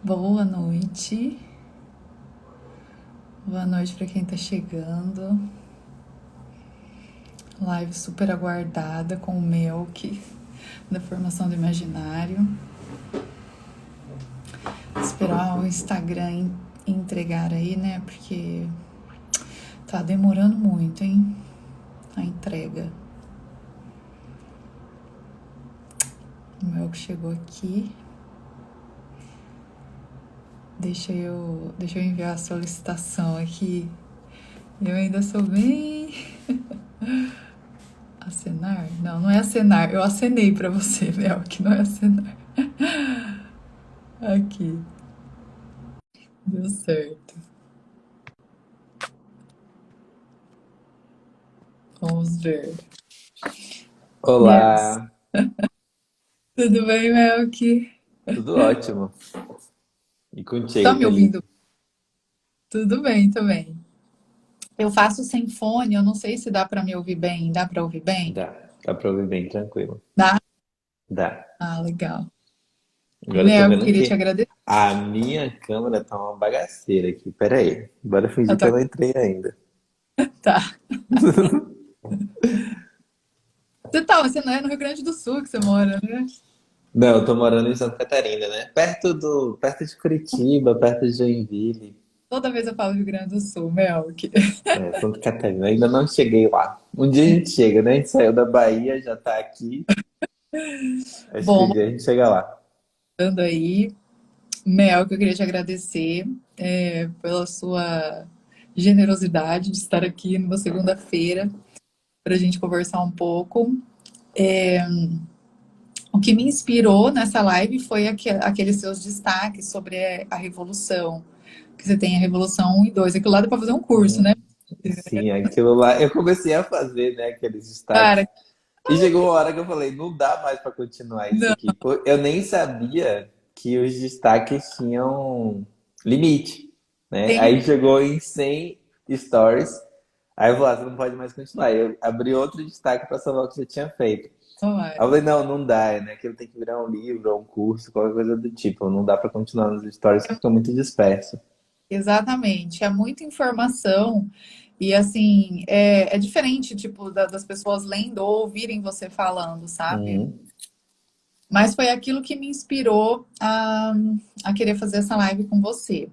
Boa noite. Boa noite para quem tá chegando. Live super aguardada com o Melk da formação do imaginário. Esperar o Instagram entregar aí, né? Porque tá demorando muito, hein? A entrega. O Melk chegou aqui. Deixa eu enviar a solicitação aqui. Eu ainda sou bem... Acenar? Não, não é acenar. Eu acenei pra você, Melk, não é acenar. Aqui. Deu certo. Vamos ver. Yes. Olá, Tudo bem, Melk? tudo ótimo. E Tá contigo, me Kelly? ouvindo? Tudo bem também. Eu faço sem fone, eu não sei se dá pra me ouvir bem. Dá pra ouvir bem? Dá pra ouvir bem tranquilo. Dá? Dá. Ah, legal. Agora eu tô Melk, vendo queria te que agradecer. a minha câmera tá uma bagaceira aqui. Pera aí, bora Ah, fingir que tá. eu não entrei ainda. Tá. Você não é no Rio Grande do Sul que você mora, né? Não, eu tô morando em Santa Catarina, né? Perto de Curitiba, perto de Joinville. Toda vez eu falo Rio Grande do Sul, Melk. É, Santa Catarina. Ainda não cheguei lá. Um dia a gente chega, né? A gente saiu da Bahia, já tá aqui. Acho que Bom, um dia a gente chega lá. andando aí. Melk, eu queria te agradecer pela sua generosidade de estar aqui numa segunda-feira para a gente conversar um pouco. O que me inspirou nessa live foi aqueles seus destaques sobre a Revolução, que você tem a Revolução 1 e 2. Aquilo lá dá para fazer um curso, né? Sim, aquilo lá. Eu comecei a fazer, né, aqueles Cara, destaques. E chegou uma hora que eu falei, não dá mais para continuar isso não, aqui. Pô, eu nem sabia que os destaques tinham limite, né? tem Aí chegou em 100 stories. Aí eu falei, você não pode mais continuar. Eu abri outro destaque para salvar o que você tinha feito. Aí eu falei, mais. não, não dá, né? Aquilo tem que virar um livro ou um curso, qualquer coisa do tipo. Não dá para continuar nos stories que fica muito disperso. Exatamente, é muita informação e assim, é diferente, tipo, das pessoas lendo ou ouvirem você falando, sabe? Uhum. Mas foi aquilo que me inspirou a querer fazer essa live com você.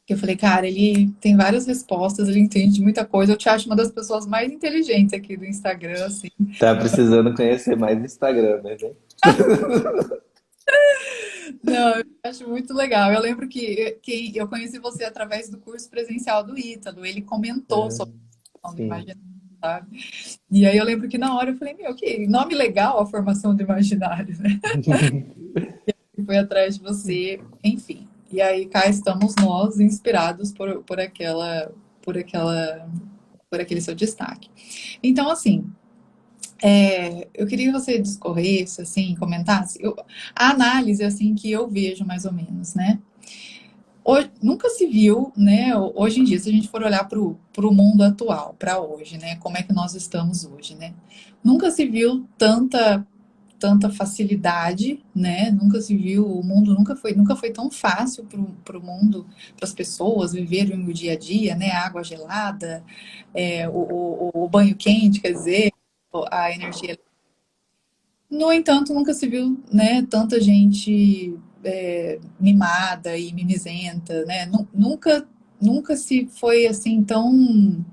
Que eu falei, cara, ele tem várias respostas, ele entende muita coisa. Eu te acho uma das pessoas mais inteligentes aqui do Instagram, assim. Tá precisando conhecer mais Instagram, né? Não, eu acho muito legal. Eu lembro que eu conheci você através do curso presencial do Ítalo. Ele comentou sobre a formação do Sim. imaginário, sabe? E aí eu lembro que na hora eu falei, meu, que nome legal a formação do imaginário, né? E foi atrás de você, enfim. E aí cá estamos nós, inspirados por aquela, por aquele seu destaque. Então, assim, eu queria que você discorresse, assim, comentasse a análise, assim, que eu vejo mais ou menos, né? Nunca se viu, né? Hoje em dia, se a gente for olhar para o mundo atual, para hoje, né? Como é que nós estamos hoje, né? Nunca se viu tanta facilidade, né? Nunca se viu, o mundo nunca foi tão fácil para o mundo, para as pessoas viverem o dia a dia, né? A água gelada, o banho quente, quer dizer, a energia. No entanto, nunca se viu, né, tanta gente mimada e mimizenta, né? Nunca se foi assim tão,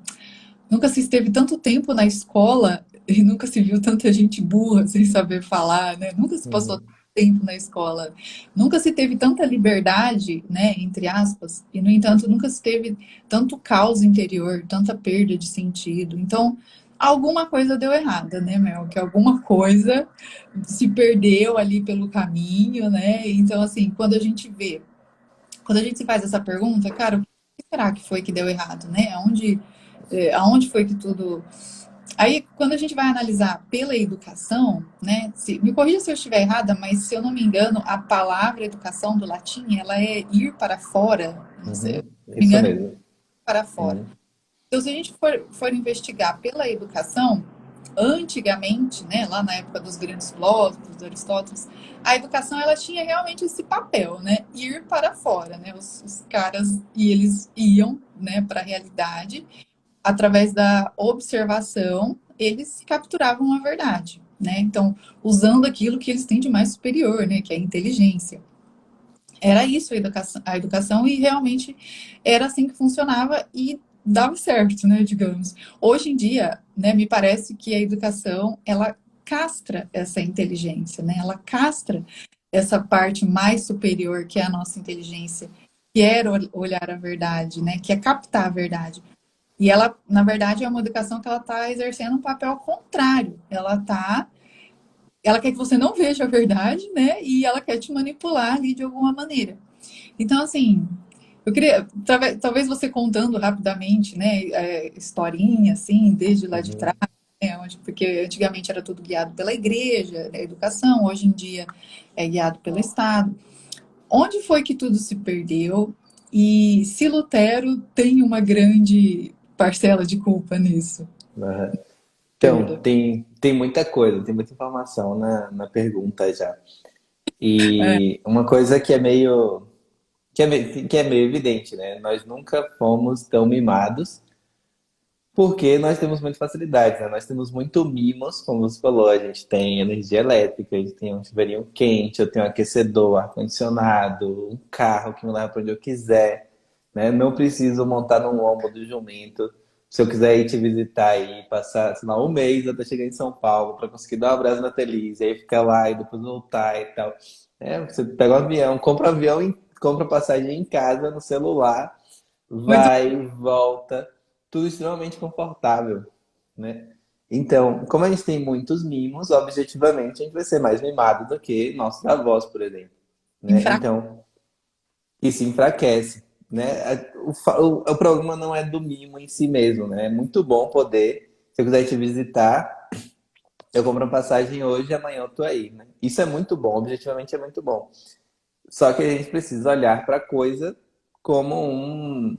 nunca se esteve tanto tempo na escola e nunca se viu tanta gente burra sem saber falar, né? Nunca se passou Uhum. tempo na escola, nunca se teve tanta liberdade, né, entre aspas, e no entanto nunca se teve tanto caos interior, tanta perda de sentido. Então, alguma coisa deu errada, né, Mel? Que alguma coisa se perdeu ali pelo caminho, né? Então, assim, quando a gente se faz essa pergunta, cara, o que será que foi que deu errado, né? Aonde foi que tudo. Aí, quando a gente vai analisar pela educação, né? Me corrija se eu estiver errada, mas se eu não me engano, a palavra educação do latim, ela é ir para fora, não sei, se Uhum. não me Isso engano, é ir mesmo. para fora. Uhum. Então, se a gente for investigar pela educação, antigamente, né, lá na época dos grandes filósofos, do Aristóteles, a educação ela tinha realmente esse papel, né, ir para fora, né, os caras e eles iam, né, para a realidade através da observação, eles capturavam a verdade, né? Então, usando aquilo que eles têm de mais superior, né, que é a inteligência. Era isso a educação e realmente era assim que funcionava e dava certo, né, digamos. Hoje em dia, né, me parece que a educação, ela castra essa inteligência, né? Ela castra essa parte mais superior que é a nossa inteligência, que era olhar a verdade, né, que é captar a verdade. E ela, na verdade, é uma educação que ela está exercendo um papel contrário. Ela quer que você não veja a verdade, né? E ela quer te manipular ali de alguma maneira. Então, assim, eu queria, talvez você contando rapidamente, né, historinha, assim, desde lá de trás, Uhum. né, porque antigamente era tudo guiado pela igreja, a educação, hoje em dia é guiado pelo Estado. Onde foi que tudo se perdeu? E se Lutero tem uma grande parcela de culpa nisso? Aham. Então, Perda. tem muita coisa, tem muita informação na pergunta já. É, E uma coisa que é meio evidente, né? Nós nunca fomos tão mimados porque nós temos muita facilidade, né? Nós temos muito mimos, como você falou, a gente tem energia elétrica, a gente tem um chuveirinho quente, eu tenho um aquecedor, ar-condicionado, um carro que me leva para onde eu quiser, né? Não preciso montar num lombo do jumento. Se eu quiser ir te visitar e passar, sei lá, um mês até chegar em São Paulo para conseguir dar um abraço na Thalys, e aí ficar lá e depois voltar e tal. Você pega o avião, compra avião, compra passagem em casa, no celular, muito vai, volta, tudo extremamente confortável, né? Então, como a gente tem muitos mimos, objetivamente a gente vai ser mais mimado do que nossos avós, por exemplo, né? enfraquecido. Então, isso enfraquece, né? O problema não é do mimo em si mesmo, né? É muito bom poder, se eu quiser te visitar, eu compro uma passagem hoje e amanhã eu tô aí, né? Isso é muito bom, objetivamente é muito bom. Só que a gente precisa olhar para a coisa como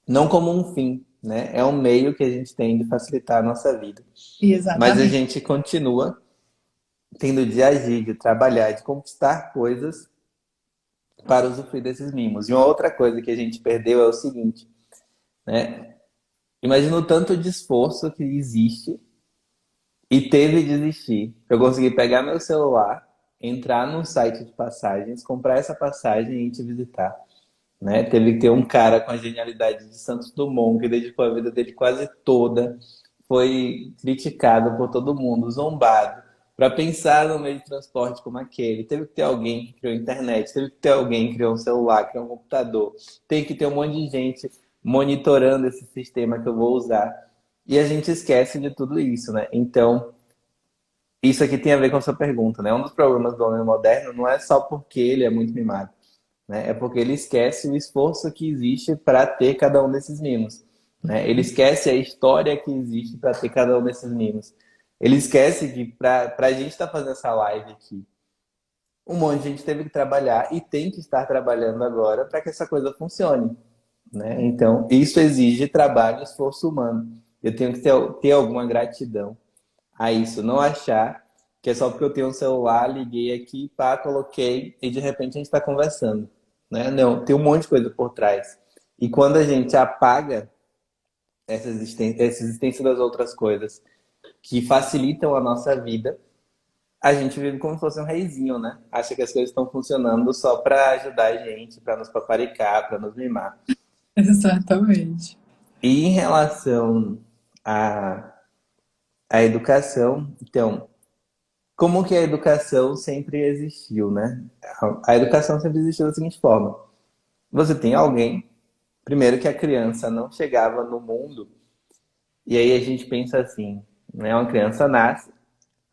não como um fim, né? É um meio que a gente tem de facilitar a nossa vida. Mas a Exatamente. gente continua tendo de agir, de trabalhar, de conquistar coisas para usufruir desses mimos. E uma outra coisa que a gente perdeu é o seguinte, né? Imagina o tanto de esforço que existe e teve de existir. Eu consegui pegar meu celular, entrar num site de passagens, comprar essa passagem e ir te visitar. Né? Teve que ter um cara com a genialidade de Santos Dumont, que dedicou a vida dele quase toda, foi criticado por todo mundo, zombado, para pensar no meio de transporte como aquele. Teve que ter alguém que criou a internet, teve que ter alguém que criou um celular, criou um computador, tem que ter um monte de gente monitorando esse sistema que eu vou usar. E a gente esquece de tudo isso, né? Então, isso aqui tem a ver com a sua pergunta, né? Um dos problemas do homem moderno não é só porque ele é muito mimado, né? É porque ele esquece o esforço que existe para ter cada um desses mimos, né? Ele esquece a história que existe para ter cada um desses mimos. Ele esquece que para a gente estar fazendo essa live aqui, um monte de gente teve que trabalhar e tem que estar trabalhando agora para que essa coisa funcione, né? Então, isso exige trabalho e esforço humano. Eu tenho que ter alguma gratidão a isso, não achar que é só porque eu tenho um celular, liguei aqui, pá, coloquei e de repente a gente está conversando, né? Não, tem um monte de coisa por trás. E quando a gente apaga essa existência das outras coisas que facilitam a nossa vida, a gente vive como se fosse um reizinho, né? Acha que as coisas estão funcionando só para ajudar a gente, para nos paparicar, para nos mimar. Exatamente. E em relação à, à educação, então, como que a educação sempre existiu, né? A educação sempre existiu da seguinte forma: você tem alguém, primeiro que a criança não chegava no mundo, e aí a gente pensa assim, né? Uma criança nasce,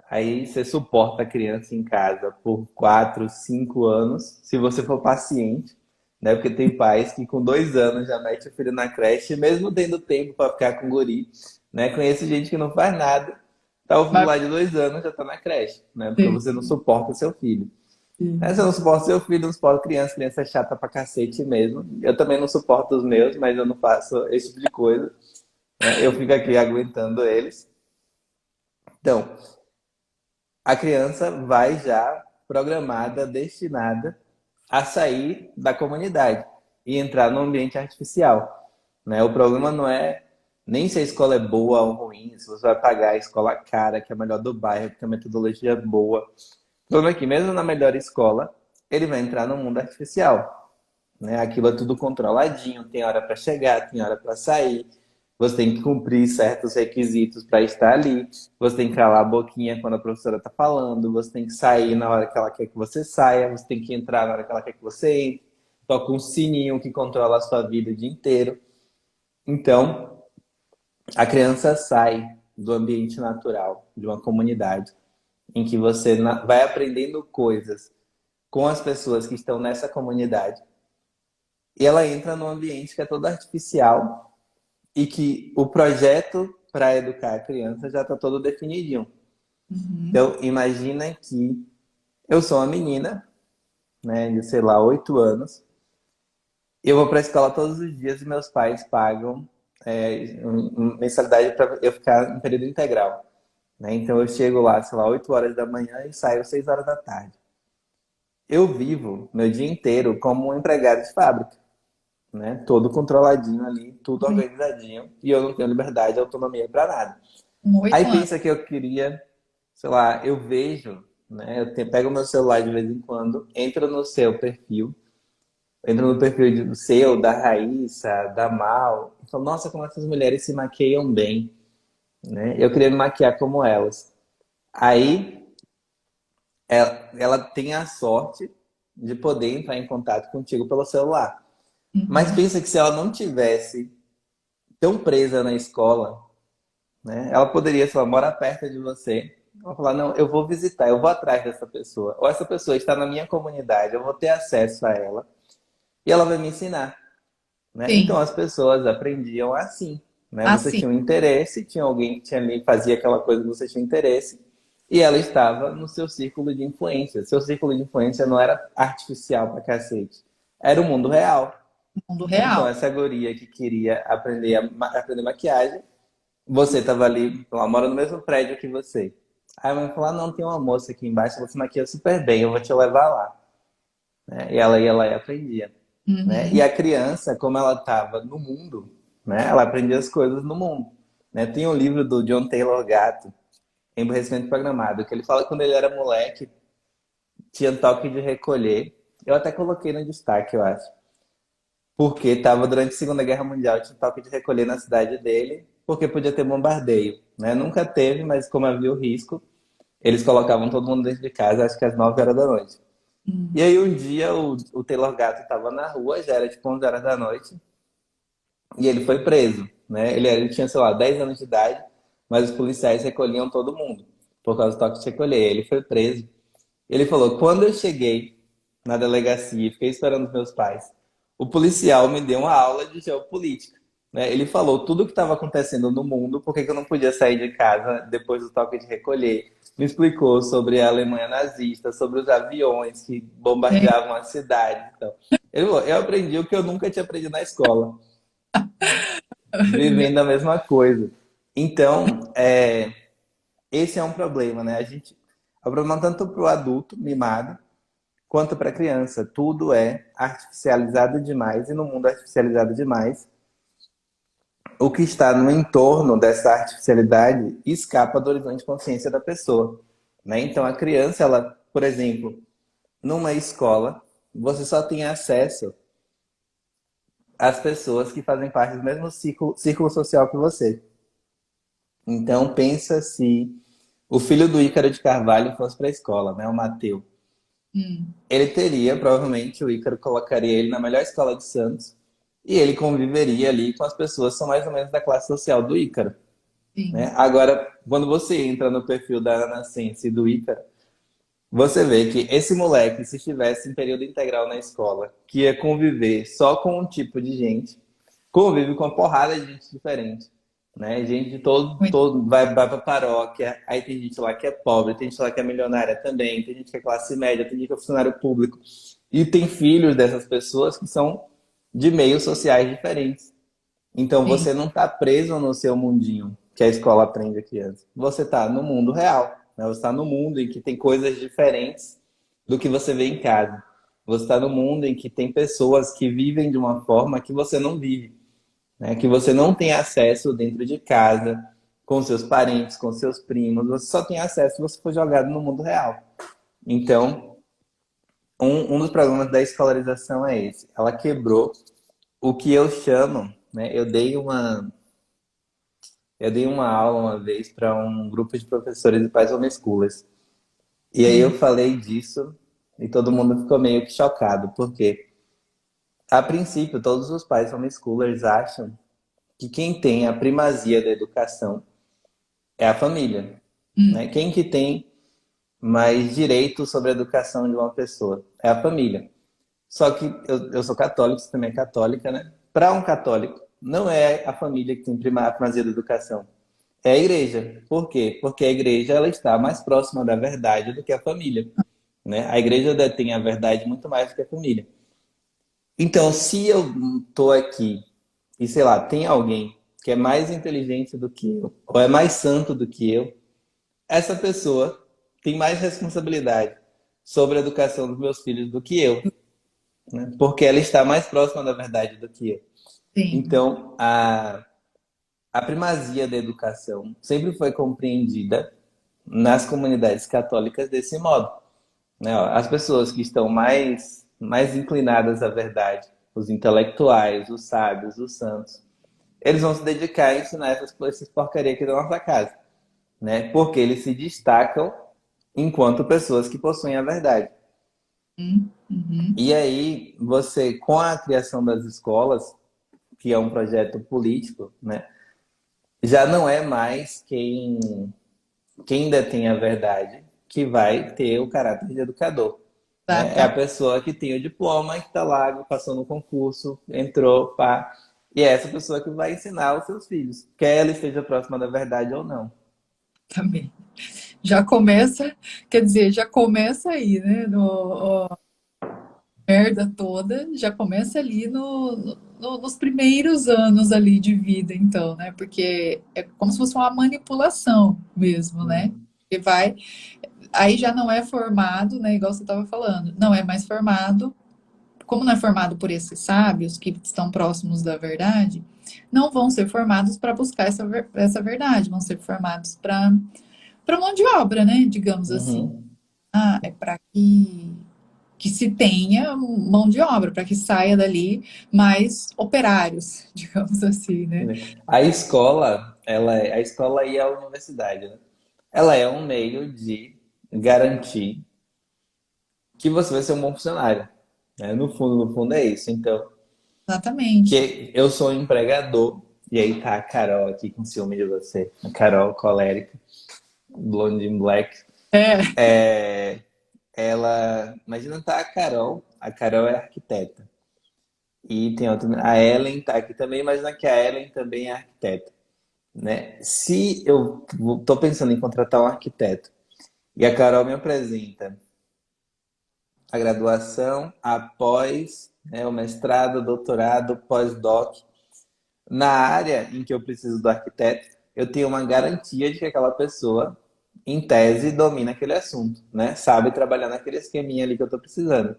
aí você suporta a criança em casa por 4, 5 anos, se você for paciente, né? Porque tem pais que com 2 anos já mete o filho na creche, mesmo tendo tempo para ficar com o guri, né? Conheço gente que não faz nada, tá o filho Mas, lá de 2 anos já tá na creche, né? Porque sim, você não suporta seu filho. sim. Você não suporta seu filho, não suporta criança, criança é chata pra cacete mesmo. Eu também não suporto os meus, mas eu não faço esse tipo de coisa, né? Eu fico aqui aguentando eles. Então, a criança vai já programada, destinada a sair da comunidade e entrar no ambiente artificial, né? O problema não é nem se a escola é boa ou ruim, se você vai pagar a escola cara, que é a melhor do bairro, que tem a metodologia boa. O problema é que mesmo na melhor escola, ele vai entrar no mundo artificial, né? Aquilo é tudo controladinho, tem hora para chegar, tem hora para sair. Você tem que cumprir certos requisitos para estar ali. Você tem que calar a boquinha quando a professora está falando. Você tem que sair na hora que ela quer que você saia. Você tem que entrar na hora que ela quer que você entre. Toca um sininho que controla a sua vida o dia inteiro. Então, a criança sai do ambiente natural, de uma comunidade, em que você vai aprendendo coisas com as pessoas que estão nessa comunidade. E ela entra num ambiente que é todo artificial e que o projeto para educar a criança já está todo definidinho. Uhum. Então, imagina que eu sou uma menina, né, de, sei lá, 8 anos. Eu vou para a escola todos os dias e meus pais pagam mensalidade para eu ficar em período integral, né? Então, eu chego lá, sei lá, 8 horas da manhã e saio 6 horas da tarde. Eu vivo meu dia inteiro como um empregado de fábrica, né? Todo controladinho ali, tudo organizadinho, e eu não tenho liberdade e autonomia para nada. Com Aí 8 anos. pensa que eu queria, sei lá, eu vejo, né? Pego o meu celular de vez em quando, entro no seu perfil, entro no perfil do seu, da Raíssa, da Mal, e falo, nossa, como essas mulheres se maquiam bem, né? Eu queria me maquiar como elas. Aí ela tem a sorte de poder entrar em contato contigo pelo celular. Mas Uhum. pensa que se ela não tivesse tão presa na escola, né? Ela poderia, sei lá, morar perto de você. Ela falar, não, eu vou visitar, eu vou atrás dessa pessoa. Ou essa pessoa está na minha comunidade, eu vou ter acesso a ela e ela vai me ensinar, né? Então Sim, as pessoas aprendiam assim, né? Você assim. tinha um interesse, tinha alguém que tinha ali, fazia aquela coisa que você tinha interesse e ela estava no seu círculo de influência. Seu círculo de influência não era artificial pra cacete. Era o mundo real. Mundo Então, real. essa guria que queria aprender aprender maquiagem, você estava ali, ela mora no mesmo prédio que você. Aí a mãe falou, ah, não, tem uma moça aqui embaixo, você maquia super bem, eu vou te levar lá. Né? E ela ia lá e aprendia. Né? E Uhum. a criança, como ela estava no mundo, né? Ela aprendia as coisas no mundo. Né? Tem um livro do John Taylor Gatto, Emburrecimento Programado, que ele fala que quando ele era moleque, tinha toque de recolher. Eu até coloquei no destaque, eu acho. Porque estava durante a Segunda Guerra Mundial, tinha toque de recolher na cidade dele, porque podia ter bombardeio. Né? Nunca teve, mas como havia o risco, eles colocavam todo mundo dentro de casa, acho que às 9 horas da noite. E Uhum. aí um dia o Taylor Gatto estava na rua, já era tipo 11 horas da noite, e ele foi preso. Né? Ele tinha, sei lá, 10 anos de idade, mas os policiais recolhiam todo mundo, por causa do toque de recolher. Ele foi preso. Ele falou: quando eu cheguei na delegacia e fiquei esperando os meus pais, o policial me deu uma aula de geopolítica. Né? Ele falou tudo o que estava acontecendo no mundo, por que eu não podia sair de casa depois do toque de recolher. Me explicou sobre a Alemanha nazista, sobre os aviões que É. bombardeavam a cidade. Então, ele falou: eu aprendi o que eu nunca tinha aprendido na escola, vivendo a mesma coisa. Então, esse é um problema, né? É um problema tanto para o adulto mimado, quanto para a criança. Tudo é artificializado demais e no mundo artificializado demais, o que está no entorno dessa artificialidade escapa do horizonte de consciência da pessoa. Né? Então a criança, ela, por exemplo, numa escola, você só tem acesso às pessoas que fazem parte do mesmo círculo social que você. Então pensa se o filho do Ícaro de Carvalho fosse para a escola, né? O Mateu. Hum. Ele teria, provavelmente, o Ícaro colocaria ele na melhor escola de Santos e ele conviveria ali com as pessoas que são mais ou menos da classe social do Ícaro. Né? Sim. Agora, quando você entra no perfil da Ana Sense e do Ícaro, você vê que esse moleque, se estivesse em período integral na escola, que ia conviver só com um tipo de gente, convive com uma porrada de gente diferente. Né? Gente de Muito. todo vai pra paróquia, aí tem gente lá que é pobre, tem gente lá que é milionária também, tem gente que é classe média, tem gente que é funcionário público. E tem filhos dessas pessoas que são de meios sociais diferentes. Então Sim. você não está preso no seu mundinho. que a escola aprende a criança? Você está no mundo real, né? Você está no mundo em que tem coisas diferentes do que você vê em casa. Você está no mundo em que tem pessoas que vivem de uma forma que você não vive, né? Que você não tem acesso dentro de casa, com seus parentes, com seus primos. Você só tem acesso se você for jogado no mundo real. Então, um dos problemas da escolarização é esse. Ela quebrou o que eu chamo, né? Eu dei uma aula uma vez para um grupo de professores e pais homeschoolers. E aí eu Sim. falei disso e todo mundo ficou meio que chocado, porque a princípio todos os pais homeschoolers acham que quem tem a primazia da educação é a família, Hum, né? Quem que tem mais direito sobre a educação de uma pessoa é a família. Só que eu sou católico, você também é católica, né? Para um católico, não é a família que tem a primazia da educação. É a igreja. Por quê? Porque a igreja ela está mais próxima da verdade do que a família, né? A igreja detém a verdade muito mais do que a família. Então, se eu estou aqui e, sei lá, tem alguém que é mais inteligente do que eu, ou é mais santo do que eu, essa pessoa tem mais responsabilidade sobre a educação dos meus filhos do que eu, né? Porque ela está mais próxima da verdade do que eu. sim. Então, a primazia da educação sempre foi compreendida nas comunidades católicas desse modo, né? As pessoas que estão mais inclinadas à verdade, os intelectuais, os sábios, os santos, eles vão se dedicar a ensinar essas porcarias aqui da nossa casa, né? Porque eles se destacam enquanto pessoas que possuem a verdade. Uhum. E aí, você, com a criação das escolas, que é um projeto político, né? Já não é mais quem detém a verdade que vai ter o caráter de educador, né? É a Exatamente. pessoa que tem o diploma, que está lá, passou no concurso, entrou, pá. E é essa pessoa que vai ensinar os seus filhos, quer ela esteja próxima da verdade ou não. Já começa, quer dizer, já começa aí, né? Merda toda, já começa ali nos primeiros anos ali de vida, então, né? Porque é como se fosse uma manipulação mesmo, né? Uhum. E vai, aí já não é formado, né? Igual você estava falando, não é mais formado, como não é formado por esses sábios que estão próximos da verdade, não vão ser formados para buscar essa verdade, vão ser formados para mão de obra, né? Digamos assim. Uhum. Ah, é para que se tenha mão de obra, para que saia dali mais operários, digamos assim, né? A escola, a escola e a universidade, né? Ela é um meio de garantir que você vai ser um bom funcionário, né? No fundo é isso. Então, Exatamente. que eu sou um empregador, e aí tá a Carol aqui com ciúme de você. A Carol colérica, blonde in black. É, É, imagina tá a Carol é arquiteta. E tem outra, a Ellen tá aqui também, imagina que a Ellen também é arquiteta, né? Se eu tô pensando em contratar um arquiteto e a Carol me apresenta a graduação, após, né, o mestrado, o doutorado, pós-doc, na área em que eu preciso do arquiteto, eu tenho uma garantia de que aquela pessoa, em tese, domina aquele assunto, né? Sabe trabalhar naquele esqueminha ali que eu estou precisando.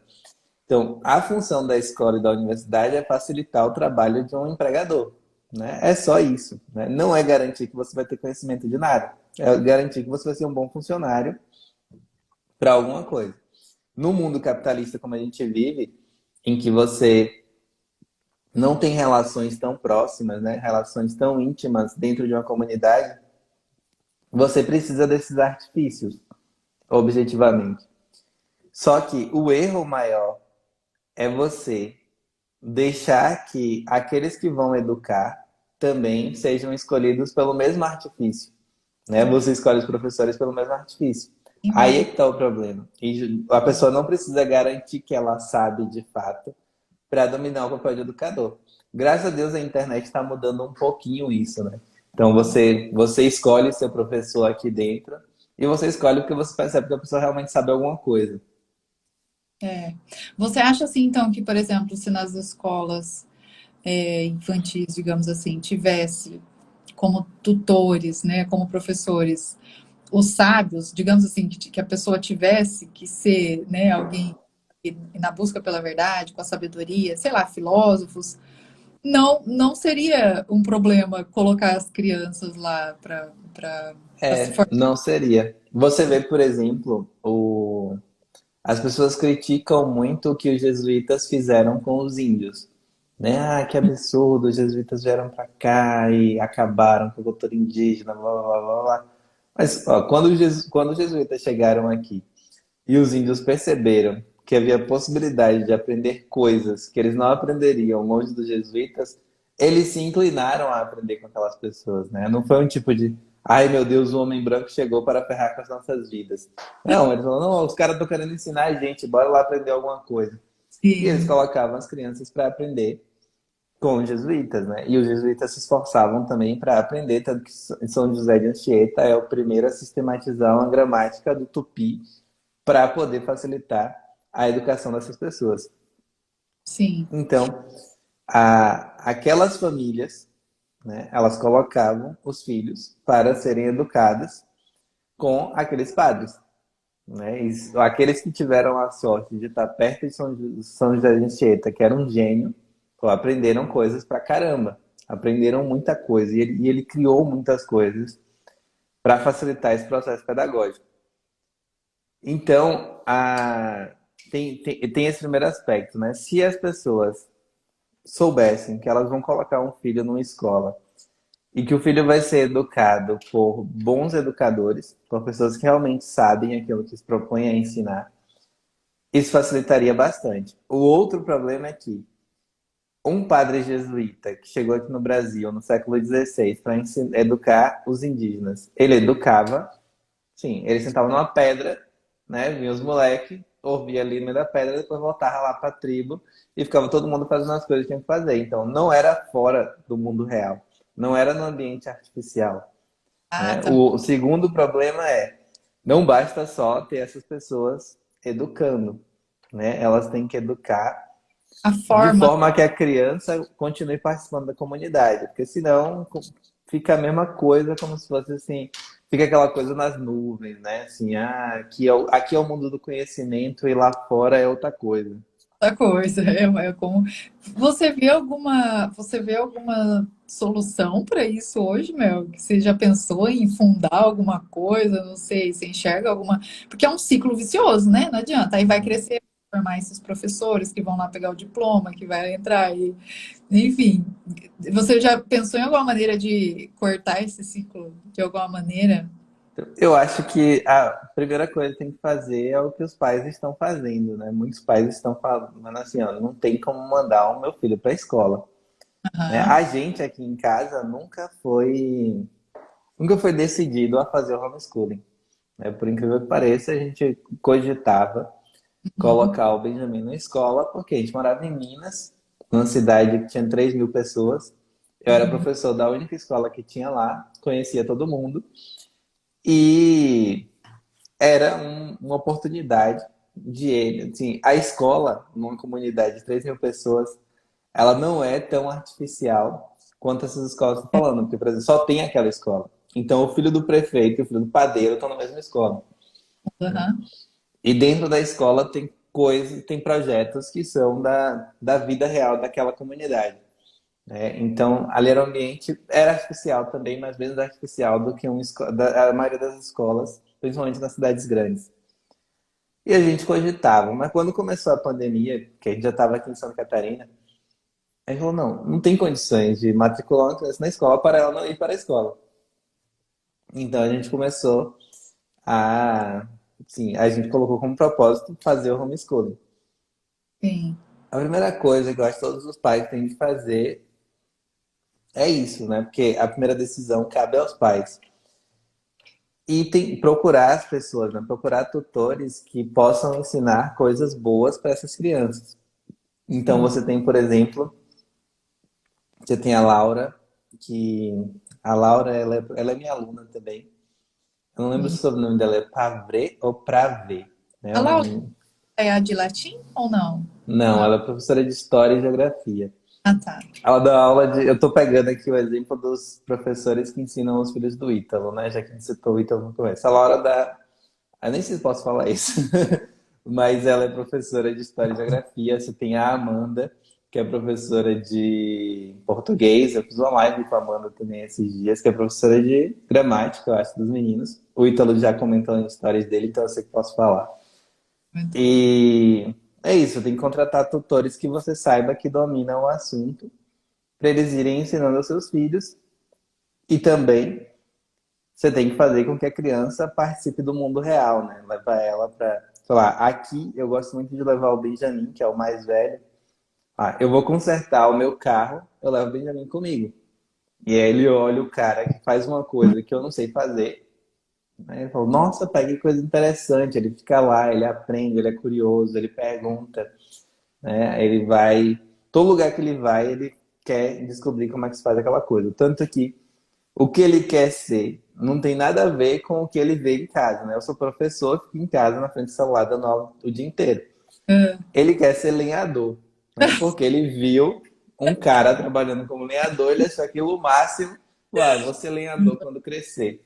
Então, a função da escola e da universidade é facilitar o trabalho de um empregador, né? É só isso, né? Não é garantir que você vai ter conhecimento de nada. É garantir que você vai ser um bom funcionário para alguma coisa. No mundo capitalista como a gente vive, em que você não tem relações tão próximas, né? Relações tão íntimas dentro de uma comunidade, você precisa desses artifícios, objetivamente. Só que o erro maior é você deixar que aqueles que vão educar também sejam escolhidos pelo mesmo artifício, né? Você escolhe os professores pelo mesmo artifício. Aí é que está o problema. E a pessoa não precisa garantir que ela sabe de fato para dominar o papel de educador. Graças a Deus a internet está mudando um pouquinho isso, né? Então você escolhe seu professor aqui dentro e você escolhe porque você percebe que a pessoa realmente sabe alguma coisa. é. Você acha assim, então, que, por exemplo, se nas escolas infantis, digamos assim, tivesse como tutores, né, como professores, os sábios, digamos assim, que a pessoa tivesse que ser, né, alguém na busca pela verdade, com a sabedoria, sei lá, filósofos, não seria um problema colocar as crianças lá para se formar. Não seria. Você vê, por exemplo, as pessoas criticam muito o que os jesuítas fizeram com os índios. Né? Ah, que absurdo, os jesuítas vieram para cá e acabaram com a cultura indígena, blá, blá, blá, blá. Mas ó, quando os jesuítas chegaram aqui e os índios perceberam que havia possibilidade de aprender coisas que eles não aprenderiam longe dos jesuítas, eles se inclinaram a aprender com aquelas pessoas, né? Não foi um tipo de, ai meu Deus, o homem branco chegou para ferrar com as nossas vidas. Não, eles falaram, não, os caras estão querendo ensinar a gente, bora lá aprender alguma coisa. E eles Sim, colocavam as crianças para aprender com os jesuítas, né? E os jesuítas se esforçavam também para aprender, tanto que São José de Anchieta é o primeiro a sistematizar uma gramática do tupi para poder facilitar a educação dessas pessoas. sim. Então, aquelas famílias, né, elas colocavam os filhos para serem educados com aqueles padres. Né? E aqueles que tiveram a sorte de estar perto de São José de Anchieta, que era um gênio, pô, aprenderam coisas pra caramba. Aprenderam muita coisa. E ele criou muitas coisas para facilitar esse processo pedagógico. Então, tem esse primeiro aspecto, né? Se as pessoas soubessem que elas vão colocar um filho numa escola e que o filho vai ser educado por bons educadores, por pessoas que realmente sabem aquilo que se propõem a ensinar, isso facilitaria bastante. O outro problema é que um padre jesuíta que chegou aqui no Brasil no século XVI para educar os indígenas, ele educava, sim, ele sentava numa pedra, né? Vinha os moleques, ouvia ali no meio da pedra, depois voltava lá para a tribo e ficava todo mundo fazendo as coisas que tinha que fazer. Então, não era fora do mundo real, não era no ambiente artificial. Ah, Né? tá. O segundo problema é, não basta só ter essas pessoas educando, né? Elas têm que educar A de forma, forma que a criança continue participando da comunidade, porque senão fica a mesma coisa, como se fosse assim, fica aquela coisa nas nuvens, né? Assim, aqui é o mundo do conhecimento e lá fora é outra coisa. outra coisa. É como você vê alguma solução para isso hoje, Mel? Que você já pensou em fundar alguma coisa? Não sei, você enxerga alguma. Porque é um ciclo vicioso, né? Não adianta. Aí vai crescer, formar esses professores que vão lá pegar o diploma, que vai entrar e, enfim. Você já pensou em alguma maneira de cortar esse ciclo de alguma maneira? Eu acho que a primeira coisa que tem que fazer é o que os pais estão fazendo, né? Muitos pais estão falando assim, ó, não tem como mandar o meu filho para a escola, né? Aham. A gente aqui em casa nunca foi decidido a fazer o homeschooling, né? Por incrível que pareça, a gente cogitava Uhum. colocar o Benjamin na escola, porque a gente morava em Minas, numa cidade que tinha 3 mil pessoas. Eu era Uhum. professor da única escola que tinha lá, conhecia todo mundo. E era uma oportunidade de ele. Assim, a escola, numa comunidade de 3 mil pessoas, ela não é tão artificial quanto essas escolas estão falando, porque, por exemplo, só tem aquela escola. Então, o filho do prefeito e o filho do padeiro estão na mesma escola. Aham. E dentro da escola tem coisas, tem projetos que são da vida real daquela comunidade. Né? Então, ali era um ambiente, era artificial também, mas menos artificial do que a maioria das escolas, principalmente nas cidades grandes. E a gente cogitava, mas quando começou a pandemia, que a gente já estava aqui em Santa Catarina, a gente falou, não tem condições de matricular uma criança na escola para ela não ir para a escola. Então a gente começou sim, a gente colocou como propósito fazer o homeschooling. Sim. A primeira coisa que eu acho que todos os pais têm que fazer é isso, né? Porque a primeira decisão cabe aos pais. E procurar as pessoas, né? Procurar tutores que possam ensinar coisas boas para essas crianças. Então Sim. você tem, por exemplo, você tem a Laura, que a Laura ela é minha aluna também. Eu não lembro se Sim. o sobrenome dela é Pavre ou Pravê. Né? A Laura é a de latim ou não? Não, Não. ela é professora de História e Geografia. Ah, tá. Ela dá aula de. Eu tô pegando aqui o exemplo dos professores que ensinam os filhos do Ítalo, né? Já que a gente citou o Ítalo no começo. A Laura dá. Eu nem sei se posso falar isso, mas ela é professora de História e Geografia. Você tem a Amanda, que é professora de português. Eu fiz uma live com a Amanda também esses dias, que é professora de gramática, eu acho, dos meninos. O Ítalo já comentou as histórias dele, então eu sei que posso falar. Muito bom. E é isso, tem que contratar tutores que você saiba que dominam o assunto, para eles irem ensinando aos seus filhos. E também você tem que fazer com que a criança participe do mundo real, né? Levar ela para, sei lá, aqui eu gosto muito de levar o Benjamin, que é o mais velho. Ah, eu vou consertar o meu carro, eu levo o Benjamin comigo. E aí ele olha o cara que faz uma coisa que eu não sei fazer. Aí ele fala, nossa, pai, que coisa interessante. Ele fica lá, ele aprende, ele é curioso, ele pergunta, né? Ele vai, todo lugar que ele vai, ele quer descobrir como é que se faz aquela coisa. Tanto que o que ele quer ser não tem nada a ver com o que ele vê em casa, né? Eu sou professor, fico em casa na frente do celular dando aula o dia inteiro. Ah, Ele quer ser lenhador, né? Porque ele viu um cara trabalhando como lenhador, ele achou aquilo o máximo. Uai, vou ser lenhador quando crescer.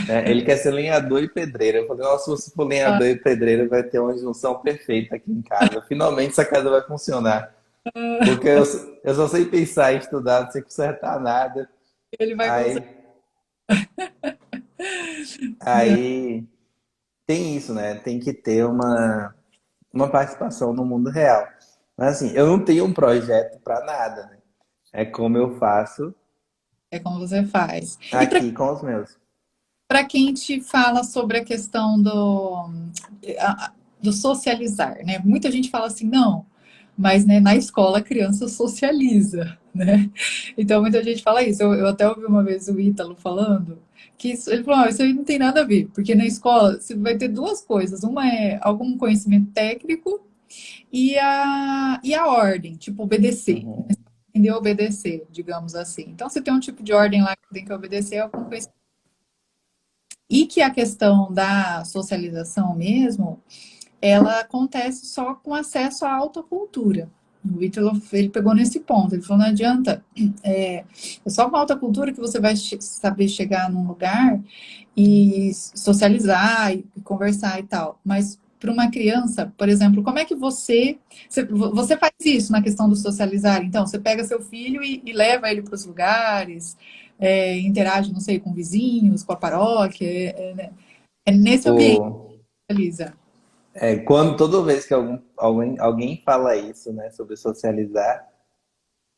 Né? Ele quer ser lenhador e pedreiro. Eu falei, nossa, se você for ah, lenhador e pedreiro, vai ter uma junção perfeita aqui em casa. Finalmente essa casa vai funcionar. ah. Porque eu só sei pensar em estudar, não sei consertar nada. Ele vai conseguir. Aí, aí tem isso, né? Tem que ter uma participação no mundo real. Mas assim, eu não tenho um projeto para nada, né? É como eu faço É como você faz. E aqui com os meus. para quem te fala sobre a questão do socializar, né? Muita gente fala assim, não, mas né, na escola a criança socializa, né? Então muita gente fala isso. Eu até ouvi uma vez o Ítalo falando que ele falou, isso aí não tem nada a ver, porque na escola você vai ter duas coisas. Uma é algum conhecimento técnico e a ordem, tipo obedecer. Uhum. Entender obedecer, digamos assim. Então, você tem um tipo de ordem lá que tem que obedecer algum conhecimento. E que a questão da socialização mesmo, ela acontece só com acesso à alta cultura. O Ítalo, ele pegou nesse ponto, ele falou, não adianta, é só com alta cultura que você vai saber chegar num lugar e socializar e conversar e tal. Mas para uma criança, por exemplo, como é que você faz isso na questão do socializar? Então, você pega seu filho e leva ele para os lugares, interage, não sei, com vizinhos, com a paróquia, né? É nesse ambiente O, que socializa. quando toda vez que alguém fala isso, né, sobre socializar,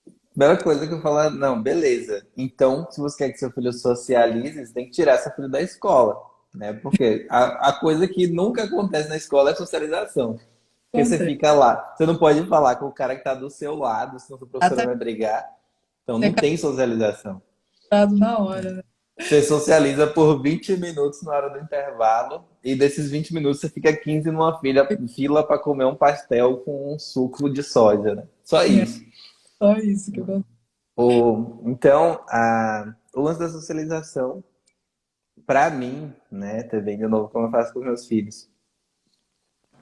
a primeira coisa que eu falo é, não, beleza. Então, se você quer que seu filho socialize, você tem que tirar seu filho da escola, né? Porque a coisa que nunca acontece na escola é socialização. Porque você Acontece. fica lá, você não pode falar com o cara que está do seu lado, senão a professora Até vai brigar. Então, ser não tem socialização. captado na hora, né? Você socializa por 20 minutos na hora do intervalo, e desses 20 minutos você fica 15 numa fila para comer um pastel com um suco de soja, né? Só É isso. só isso que acontece. Então, o lance da socialização, para mim, né, também de novo, como eu faço com meus filhos,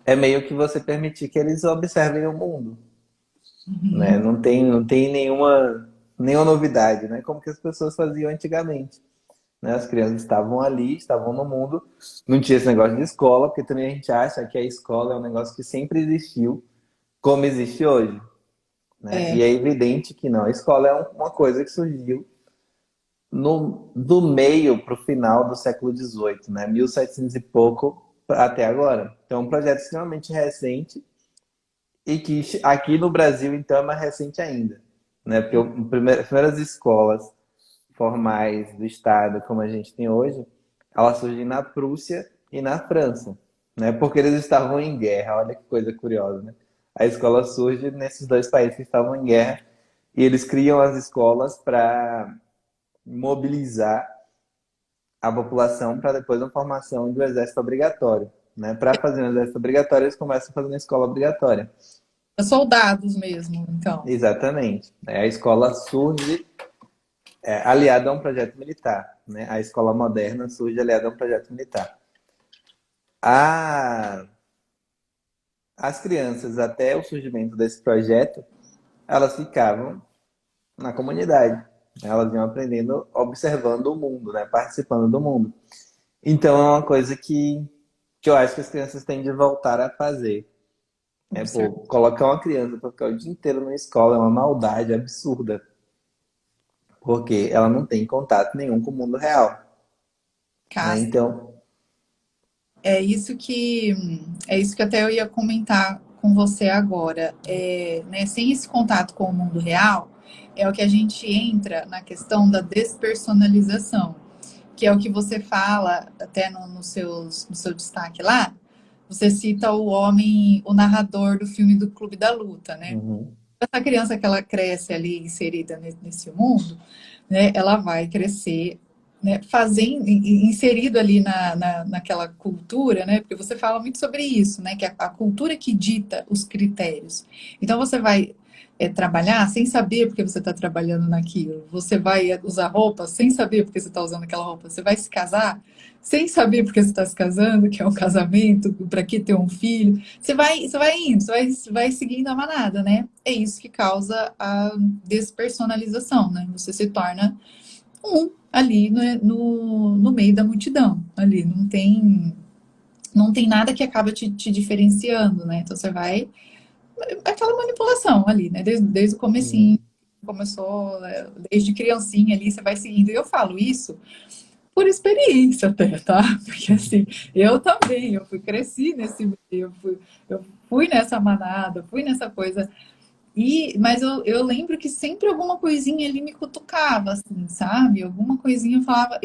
é meio que você permitir que eles observem o mundo, né? Uhum. Não tem nenhuma novidade, né? Como que as pessoas faziam antigamente, né? As crianças estavam ali, estavam no mundo, não tinha esse negócio de escola, porque também a gente acha que a escola é um negócio que sempre existiu, como existe hoje, né? É, E é evidente que não. A escola é uma coisa que surgiu do meio para o final do século XVIII, né? 1700 e pouco até agora. Então, é um projeto extremamente recente e que aqui no Brasil, então, é mais recente ainda, né? Porque as primeiras escolas formais do Estado, como a gente tem hoje, elas surgem na Prússia e na França, né? Porque eles estavam em guerra. Olha que coisa curiosa, né? A escola surge nesses dois países que estavam em guerra e eles criam as escolas para mobilizar a população para depois a formação do exército obrigatório. Né? Para fazer o exército obrigatório, eles começam fazendo a escola obrigatória. soldados mesmo, então. Exatamente. A escola surge aliada a um projeto militar. Né? A escola moderna surge aliada a um projeto militar. A... As crianças, até o surgimento desse projeto, elas ficavam na comunidade. Elas iam aprendendo observando o mundo, né? Participando do mundo. Então é uma coisa que eu acho que as crianças têm de voltar a fazer. É, Observe. pô, colocar uma criança para ficar o dia inteiro na escola é uma maldade absurda, porque ela não tem contato nenhum com o mundo real, né? Cássia, Então, é isso que até eu ia comentar com você agora. Né, sem esse contato com o mundo real, é o que a gente entra na questão da despersonalização, que é o que você fala até no seu destaque lá. Você cita o homem, o narrador do filme do Clube da Luta, né? uhum, Essa criança que ela cresce ali inserida nesse mundo, né, ela vai crescer, né, fazendo, inserido ali naquela cultura, né, porque você fala muito sobre isso, né, que a cultura que dita os critérios. Então você vai trabalhar sem saber porque você está trabalhando naquilo. Você vai usar roupa sem saber porque você está usando aquela roupa. Você vai se casar sem saber porque você está se casando, que é um casamento, para que ter um filho. Você vai indo, vai seguindo a manada, né? É isso que causa a despersonalização, né? Você se torna um ali no meio da multidão, ali não tem nada que acaba te diferenciando, né? Então você vai aquela manipulação ali, né? Desde o comecinho, uhum, começou, né? Desde criancinha ali, você vai seguindo. E eu falo isso por experiência até, tá? Porque assim, eu também, cresci nesse meio, eu fui nessa manada, fui nessa coisa. Mas eu lembro que sempre alguma coisinha ali me cutucava, assim, sabe? Alguma coisinha eu falava.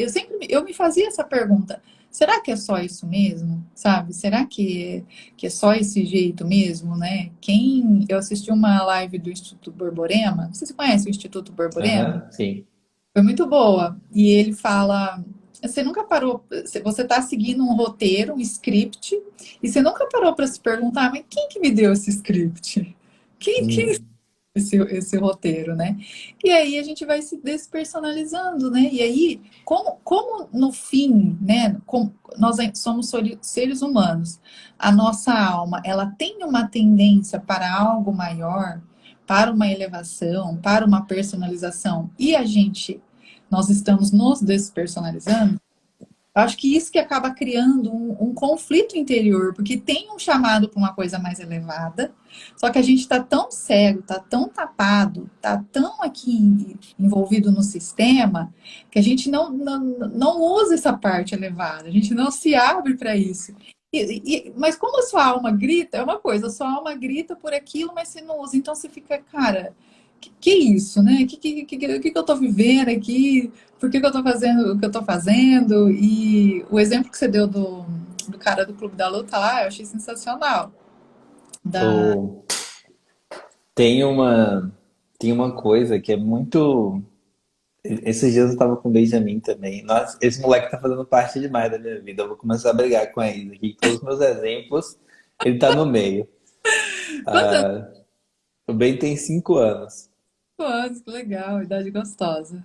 Eu me fazia essa pergunta: será que é só isso mesmo? Sabe? Será que é só esse jeito mesmo, né? Eu assisti uma live do Instituto Borborema. Você conhece o Instituto Borborema? aham, sim. Foi muito boa. E ele fala. Você nunca parou, você está seguindo um roteiro, um script, e você nunca parou para se perguntar, mas quem que me deu esse script? Quem Uhum. esse roteiro, né? E aí a gente vai se despersonalizando, né? E aí, como no fim, né? Nós somos seres humanos, a nossa alma, ela tem uma tendência para algo maior, para uma elevação, para uma personalização, e nós estamos nos despersonalizando. Acho que isso que acaba criando um conflito interior, porque tem um chamado para uma coisa mais elevada, só que a gente está tão cego, está tão tapado, está tão aqui envolvido no sistema, que a gente não usa essa parte elevada, a gente não se abre para isso. Mas como a sua alma grita, é uma coisa, a sua alma grita por aquilo, mas você não usa, então você fica, cara, que isso, né? Que eu tô vivendo aqui? Por que eu tô fazendo o que eu tô fazendo? E o exemplo que você deu do cara do Clube da Luta lá, eu achei sensacional. Da... O- Tem uma, tem uma coisa que é muito. Esses dias eu tava com o Benjamin também. Nossa, esse moleque tá fazendo parte demais da minha vida. Eu vou começar a brigar com a Isa aqui. Todos os meus exemplos, ele tá no meio. Quantos O Ben tem 5 anos. anos? Que legal, idade gostosa.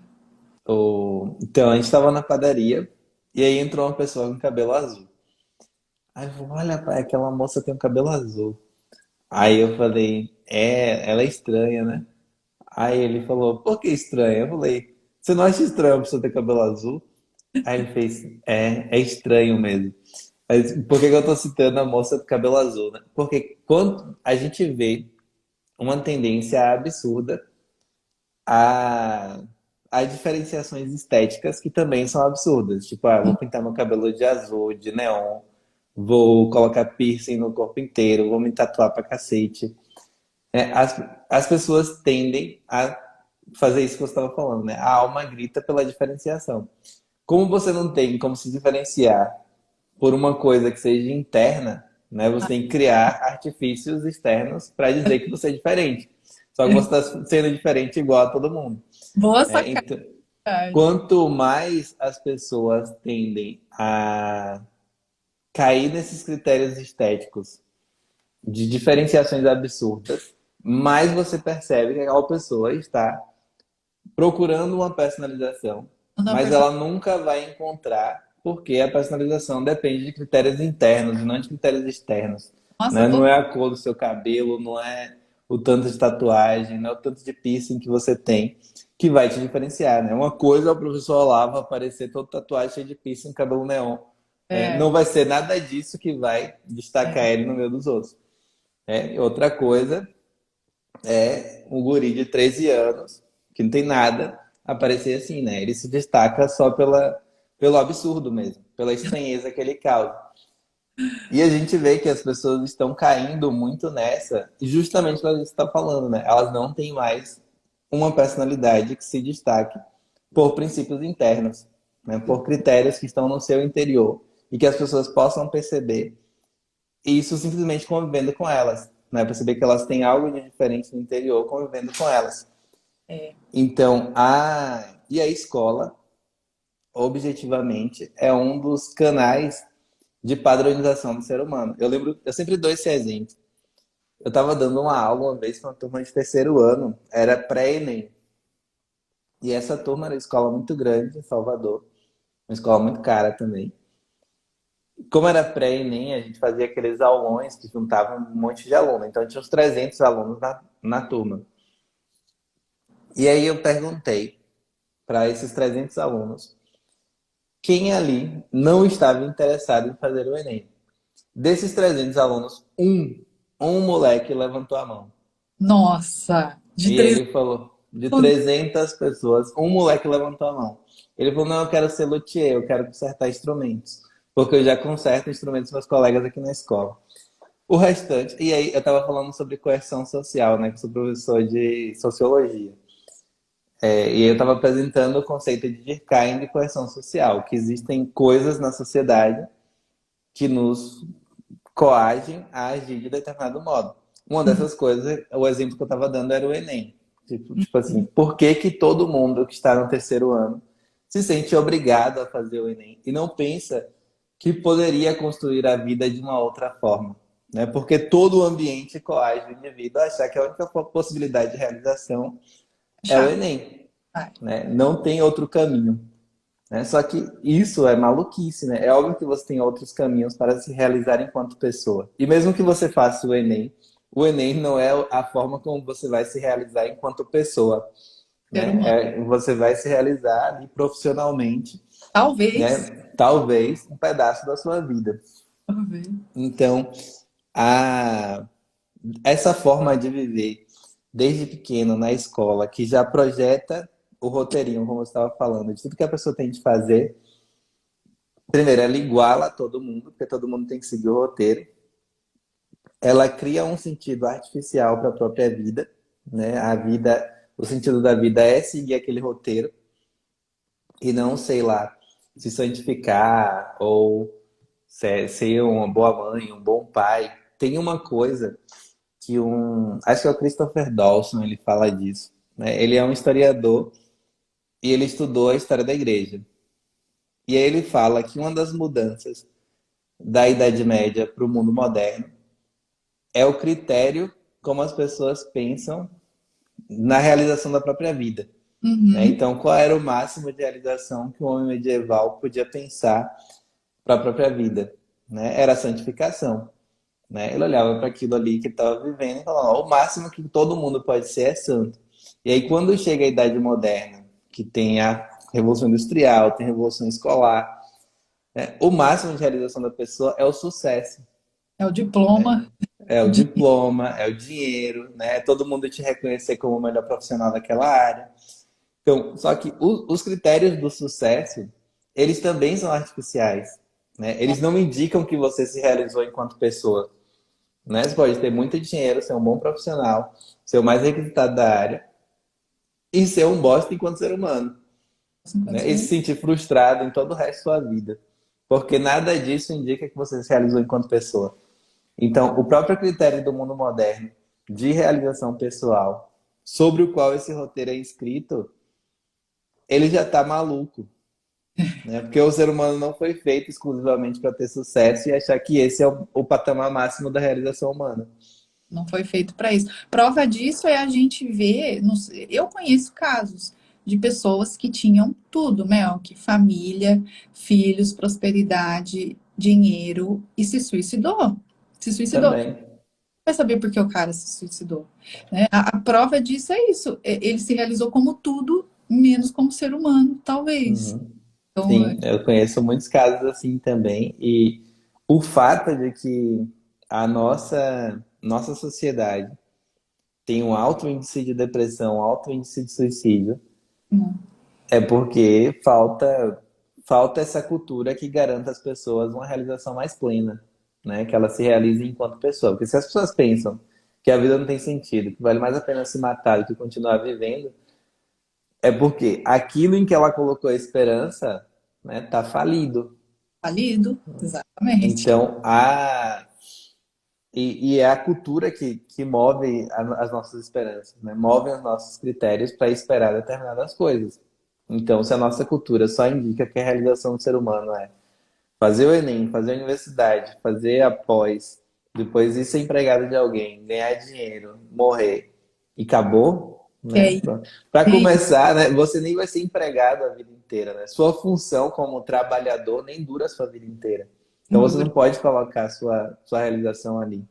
Então, a gente tava na padaria e aí entrou uma pessoa com cabelo azul. Aí eu falei, olha, pai, aquela moça tem um cabelo azul. Aí eu falei, ela é estranha, né? Aí ele falou, por que estranha? Eu falei, você não acha estranho a pessoa ter cabelo azul? Aí ele fez, é estranho mesmo. Mas por que que eu tô citando a moça do cabelo azul, né? Porque quando a gente vê uma tendência absurda a, a diferenciações estéticas que também são absurdas. Tipo, vou pintar meu cabelo de azul, de neon, vou colocar piercing no corpo inteiro, vou me tatuar pra cacete. As pessoas tendem a fazer isso que você estava falando, né? A alma grita pela diferenciação. Como você não tem como se diferenciar por uma coisa que seja interna, né? Você tem que criar artifícios externos para dizer que você é diferente. Só que você está sendo diferente igual a todo mundo. Boa Né? sacada. Então, quanto mais as pessoas tendem a cair nesses critérios estéticos de diferenciações absurdas, mais você percebe que aquela pessoa está procurando uma personalização, Não, mas ela nunca vai encontrar porque a personalização depende de critérios internos e não de critérios externos. nossa, Né? Não é a cor do seu cabelo, não é o tanto de tatuagem, né? O tanto de piercing que você tem, que vai te diferenciar, né? Uma coisa é o professor Olavo aparecer todo tatuagem, cheio de piercing, cabelo neon. É, Não vai ser nada disso que vai destacar é, ele no meio dos outros. E outra coisa é um guri de 13 anos, que não tem nada, aparecer assim, né? Ele se destaca só pelo absurdo mesmo, pela estranheza que ele causa. E a gente vê que as pessoas estão caindo muito nessa, e justamente pelo que você está falando, né? Elas não têm mais uma personalidade que se destaque por princípios internos, né? Por critérios que estão no seu interior e que as pessoas possam perceber, e isso simplesmente convivendo com elas, né? Perceber que elas têm algo de diferente no interior convivendo com elas. é. Então, a escola, objetivamente, é um dos canais de padronização do ser humano. Eu sempre dou esse exemplo. Eu estava dando uma aula uma vez para uma turma de terceiro ano, era pré-ENEM. E essa turma era uma escola muito grande em Salvador, uma escola muito cara também. Como era pré-ENEM, a gente fazia aqueles aulões que juntavam um monte de alunos. Então tinha uns 300 alunos na turma. E aí eu perguntei para esses 300 alunos quem ali não estava interessado em fazer o ENEM. Desses 300 alunos, um moleque levantou a mão. Nossa, de E três ele falou, de anos. 300 pessoas, um moleque levantou a mão. Ele falou, não, eu quero ser luthier, eu quero consertar instrumentos. Porque eu já conserto instrumentos dos meus colegas aqui na escola. O restante, e aí eu estava falando sobre coerção social, né, que eu sou professor de sociologia. E eu estava apresentando o conceito de Durkheim de coerção social, que existem coisas na sociedade que nos coagem a agir de determinado modo. Uma dessas coisas, o exemplo que eu estava dando era o Enem. Tipo assim, por que que todo mundo que está no terceiro ano se sente obrigado a fazer o Enem e não pensa que poderia construir a vida de uma outra forma? Né? Porque todo o ambiente coage o indivíduo a achar que a única possibilidade de realização é o Chato. Enem. Vai. Né? Não tem outro caminho. Né? Só que isso é maluquice, né? É óbvio que você tem outros caminhos para se realizar enquanto pessoa. E mesmo que você faça o Enem não é a forma como você vai se realizar enquanto pessoa, Ser humano. né? Você vai se realizar ali profissionalmente, Talvez. né? Talvez um pedaço da sua vida. Talvez. Então, a... essa forma de viver desde pequeno na escola, que já projeta o roteirinho, como eu estava falando, de tudo que a pessoa tem de fazer. Primeiro, ela iguala todo mundo, porque todo mundo tem que seguir o roteiro. Ela cria um sentido artificial para a própria vida, né? A vida, o sentido da vida é seguir aquele roteiro e não, sei lá, se santificar ou ser uma boa mãe, um bom pai. Tem uma coisa que acho que é o Christopher Dawson, ele fala disso, né? Ele é um historiador e ele estudou a história da igreja. E aí ele fala que uma das mudanças da Idade Média para o mundo moderno é o critério como as pessoas pensam na realização da própria vida. Né? Uhum. Então, qual era o máximo de realização que o homem medieval podia pensar para a própria vida? Né? Era a santificação. Né? Ele olhava para aquilo ali que estava vivendo e falava: o máximo que todo mundo pode ser é santo. E aí, quando chega a Idade Moderna, que tem a Revolução Industrial, tem a Revolução Escolar, né? O máximo de realização da pessoa é o sucesso. É o diploma. É o De... diploma, é o dinheiro, né? É todo mundo te reconhecer como o melhor profissional daquela área. Então, só que os critérios do sucesso, eles também são artificiais, né? Eles não indicam que você se realizou enquanto pessoa, né? Você pode ter muito dinheiro, ser um bom profissional, ser o mais requisitado da área e ser um bosta enquanto ser humano, né? E se sentir frustrado em todo o resto da sua vida, porque nada disso indica que você se realizou enquanto pessoa. Então, o próprio critério do mundo moderno de realização pessoal, sobre o qual esse roteiro é escrito, ele já está maluco, né? Porque o ser humano não foi feito exclusivamente para ter sucesso e achar que esse é o patamar máximo da realização humana. Não foi feito para isso. Prova disso é a gente ver. Eu conheço casos de pessoas que tinham tudo, Mel, que família, filhos, prosperidade, dinheiro e se suicidou. Se suicidou. Também. vai saber por que o cara se suicidou, né? A prova disso é isso. Ele se realizou como tudo, menos como ser humano, talvez. Uhum. Então, Sim, eu conheço muitos casos assim também. E o fato de que a nossa sociedade tem um alto índice de depressão, um alto índice de suicídio, é porque falta essa cultura que garanta às pessoas uma realização mais plena, né? Que elas se realizem enquanto pessoa. Porque se as pessoas pensam que a vida não tem sentido, que vale mais a pena se matar do que continuar vivendo, é porque aquilo em que ela colocou a esperança, né, tá falido. falido, exatamente. Então, e é a cultura que move as nossas esperanças, né? Move os nossos critérios para esperar determinadas coisas. Então, se a nossa cultura só indica que a realização do ser humano é fazer o Enem, fazer a universidade, fazer a pós, depois ir ser empregado de alguém, ganhar dinheiro, morrer e acabou, Que né? aí, Para começar, né, você nem vai ser empregado a vida inteira, né? Sua função como trabalhador nem dura a sua vida inteira. Então você não pode colocar a sua realização ali.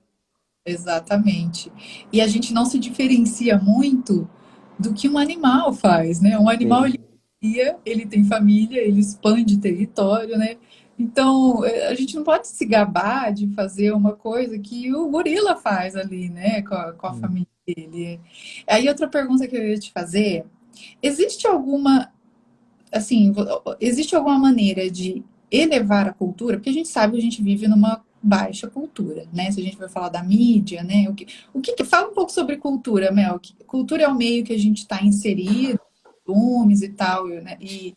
exatamente. E a gente não se diferencia muito do que um animal faz, né? Um animal, ele Sim. cria, ele tem família, ele expande território, né? Então, a gente não pode se gabar de fazer uma coisa que o gorila faz ali, né? Com a família dele. Aí, outra pergunta que eu ia te fazer, existe alguma assim, existe alguma maneira de elevar a cultura? Porque a gente sabe que a gente vive numa baixa cultura, né? Se a gente vai falar da mídia, né? Fala um pouco sobre cultura, Mel. Cultura é o meio que a gente está inserido, filmes e tal, né? E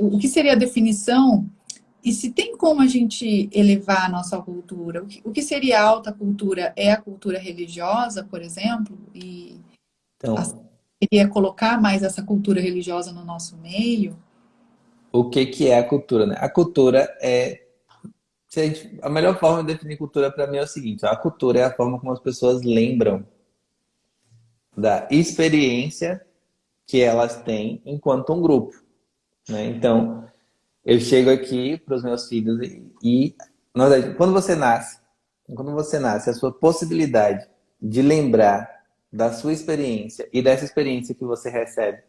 o que seria a definição? E se tem como a gente elevar a nossa cultura? O que seria alta cultura? É a cultura religiosa, por exemplo? E assim, Então, queria colocar mais essa cultura religiosa no nosso meio? o que que é a cultura, né? A cultura é a melhor forma de definir cultura para mim é o seguinte: a cultura é a forma como as pessoas lembram da experiência que elas têm enquanto um grupo, né? Então, eu chego aqui para os meus filhos na verdade, quando você nasce, a sua possibilidade de lembrar da sua experiência e dessa experiência que você recebe,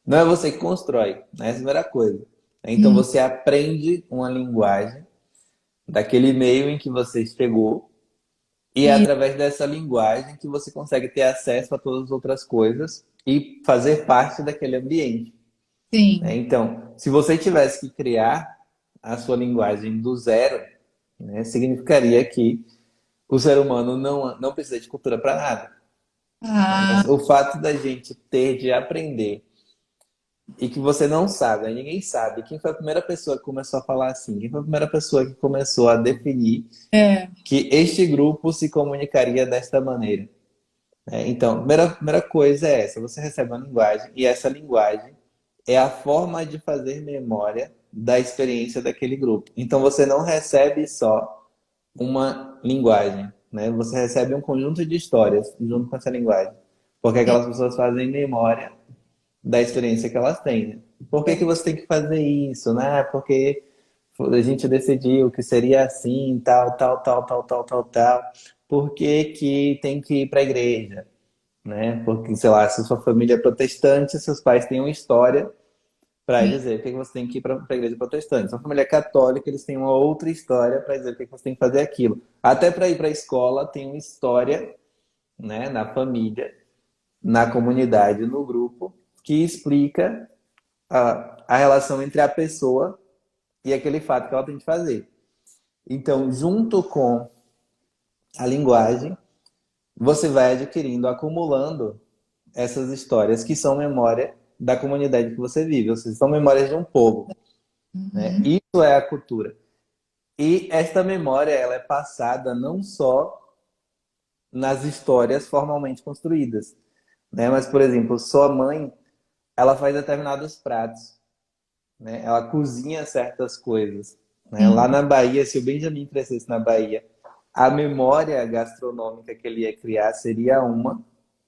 não é você que constrói, né? Essa é a primeira coisa. Então, Hum, você aprende uma linguagem daquele meio em que você chegou. E é e através dessa linguagem que você consegue ter acesso a todas as outras coisas e fazer parte daquele ambiente, né? sim. Então, se você tivesse que criar a sua linguagem do zero, né, significaria que o ser humano não precisa de cultura para nada, né? Ah, Mas o fato da gente ter de aprender e que você não sabe, né? Ninguém sabe quem foi a primeira pessoa que começou a falar assim, quem foi a primeira pessoa que começou a definir é. que este grupo se comunicaria desta maneira. Então, a primeira coisa é essa: você recebe uma linguagem e essa linguagem é a forma de fazer memória da experiência daquele grupo. Então, você não recebe só uma linguagem, né? Você recebe um conjunto de histórias junto com essa linguagem, porque aquelas pessoas fazem memória da experiência que elas têm, né? Por que que você tem que fazer isso, né? Porque a gente decidiu que seria assim, tal, tal, tal, tal, tal, tal, tal. Por que que tem que ir para a igreja? Né? Porque, sei lá, se sua família é protestante, seus pais têm uma história para dizer por que você tem que ir para a igreja protestante. Se a família é católica, eles têm uma outra história para dizer por que você tem que fazer aquilo. Até para ir para a escola, tem uma história, né, na família, na comunidade, no grupo, que explica a relação entre a pessoa e aquele fato que ela tem que fazer. Então, junto com a linguagem, você vai adquirindo, acumulando essas histórias que são memória da comunidade que você vive, ou seja, são memórias de um povo, né? Uhum. Isso é a cultura. E esta memória, ela é passada não só nas histórias formalmente construídas, né? Mas, por exemplo, sua mãe, ela faz determinados pratos, né? Ela cozinha certas coisas, né? Lá Sim, na Bahia, se o Benjamin crescesse na Bahia, a memória gastronômica que ele ia criar seria uma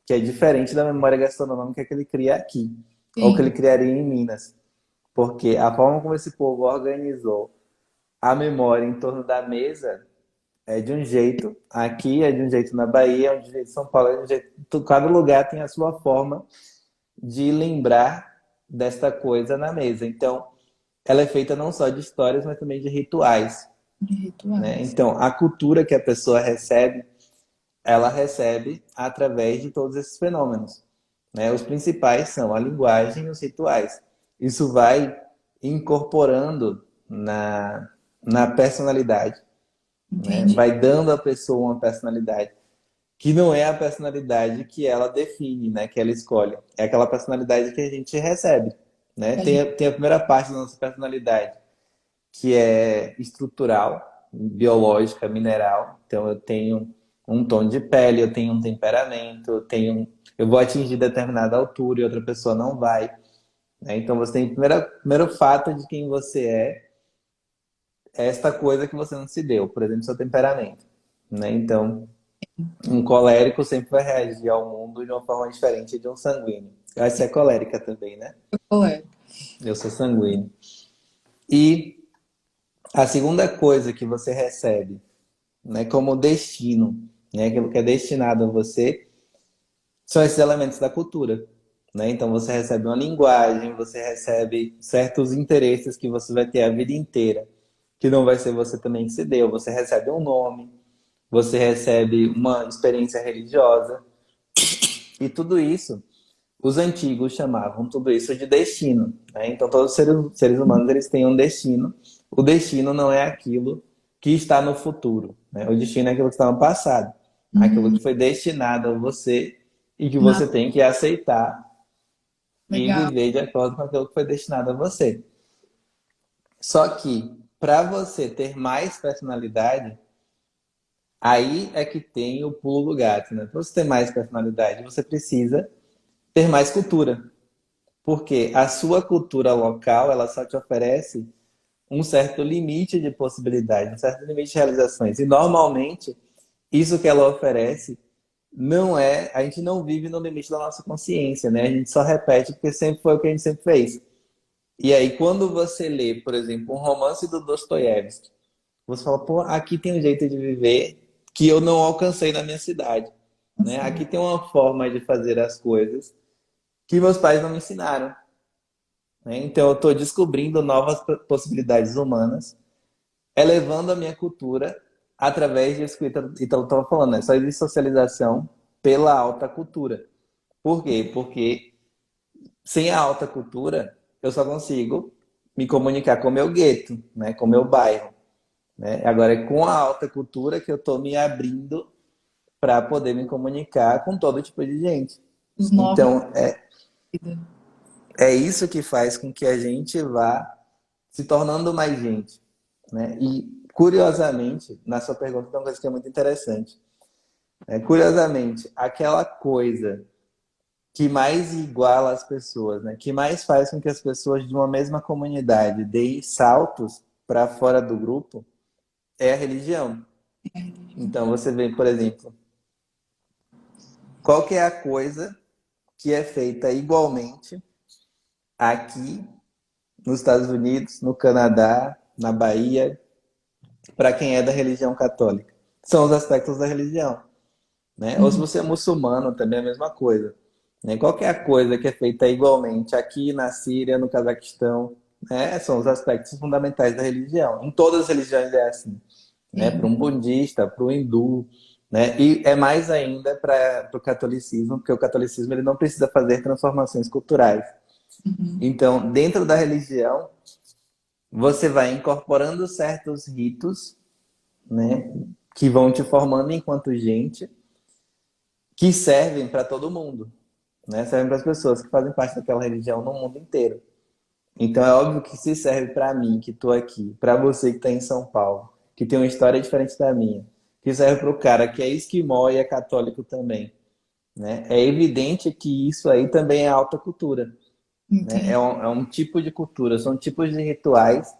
que é diferente da memória gastronômica que ele cria aqui, ou que ele sim. criaria em Minas. Porque a forma como esse povo organizou a memória em torno da mesa é de um jeito, aqui é de um jeito na Bahia, é de um jeito em São Paulo, é de um jeito. Cada lugar tem a sua forma de lembrar desta coisa na mesa. Então, ela é feita não só de histórias, mas também de rituais, De né? rituais. Então, a cultura que a pessoa recebe, ela recebe através de todos esses fenômenos, né? Os principais são a linguagem e os rituais. Isso vai incorporando na personalidade, né? Entendi. Vai dando à pessoa uma personalidade que não é a personalidade que ela define, né? Que ela escolhe. É aquela personalidade que a gente recebe, né? A Tem, gente, tem a primeira parte da nossa personalidade, que é estrutural, biológica, mineral. Então eu tenho um tom de pele, eu tenho um temperamento, eu vou atingir determinada altura e outra pessoa não vai, né? Então você tem o primeiro fato de quem você é esta coisa que você não se deu, por exemplo, seu temperamento, né? Então, um colérico sempre vai reagir ao mundo de uma forma diferente de um sanguíneo. Eu acho que você é colérica também, né? é, Eu sou sanguíneo. E a segunda coisa que você recebe, né, como destino, né, aquilo que é destinado a você, são esses elementos da cultura, né? Então você recebe uma linguagem, você recebe certos interesses que você vai ter a vida inteira, que não vai ser você também que se deu. Você recebe um nome, você recebe uma experiência religiosa, e tudo isso os antigos chamavam tudo isso de destino, né? Então todos os seres humanos eles têm um destino. O destino não é aquilo que está no futuro, né? O destino é aquilo que está no passado, aquilo uhum, que foi destinado a você e que na- você tem que aceitar e legal. viver de acordo com aquilo que foi destinado a você. Só que para você ter mais personalidade, aí é que tem o pulo do gato, né? Para você ter mais personalidade, você precisa ter mais cultura. Porque a sua cultura local, ela só te oferece um certo limite de possibilidades, um certo limite de realizações. E normalmente, isso que ela oferece não é, a gente não vive no limite da nossa consciência, né? A gente só repete porque sempre foi o que a gente sempre fez. E aí, quando você lê, por exemplo, um romance do Dostoiévski, você fala, pô, aqui tem um jeito de viver que eu não alcancei na minha cidade, né? Assim, Aqui tem uma forma de fazer as coisas que meus pais não me ensinaram, né? Então, eu estou descobrindo novas possibilidades humanas, elevando a minha cultura através disso que o Ítalo estava falando, né? Só existe socialização pela alta cultura. Por quê? Porque sem a alta cultura, eu só consigo me comunicar com o meu gueto, né? Com o meu bairro, né? Agora, é com a alta cultura que eu estou me abrindo para poder me comunicar com todo tipo de gente. os novos Então, vida. é isso que faz com que a gente vá se tornando mais gente, né? E, curiosamente, na sua pergunta tem uma coisa que é muito interessante. Curiosamente, aquela coisa que mais iguala as pessoas, né? Que mais faz com que as pessoas de uma mesma comunidade deem saltos para fora do grupo é a religião. Então, você vê, por exemplo, qual que é a coisa que é feita igualmente aqui nos Estados Unidos, no Canadá, na Bahia, para quem é da religião católica? São os aspectos da religião, né? Ou se Uhum. você é muçulmano, também é a mesma coisa, né? Qual que é a coisa que é feita igualmente aqui na Síria, no Cazaquistão, né? São os aspectos fundamentais da religião. Em todas as religiões é assim, né? Para Sim. um budista, para um hindu, né? E é mais ainda para o catolicismo, porque o catolicismo ele não precisa fazer transformações culturais. Uhum. Então, dentro da religião, você vai incorporando certos ritos, né? Que vão te formando enquanto gente, que servem para todo mundo, né? Servem para as pessoas que fazem parte daquela religião no mundo inteiro. Então é óbvio que se serve para mim que estou aqui, para você que está em São Paulo, que tem uma história diferente da minha, que serve para o cara que é esquimó e é católico também, né? É evidente que isso aí também é alta cultura, né? Entendi. É um tipo de cultura, são tipos de rituais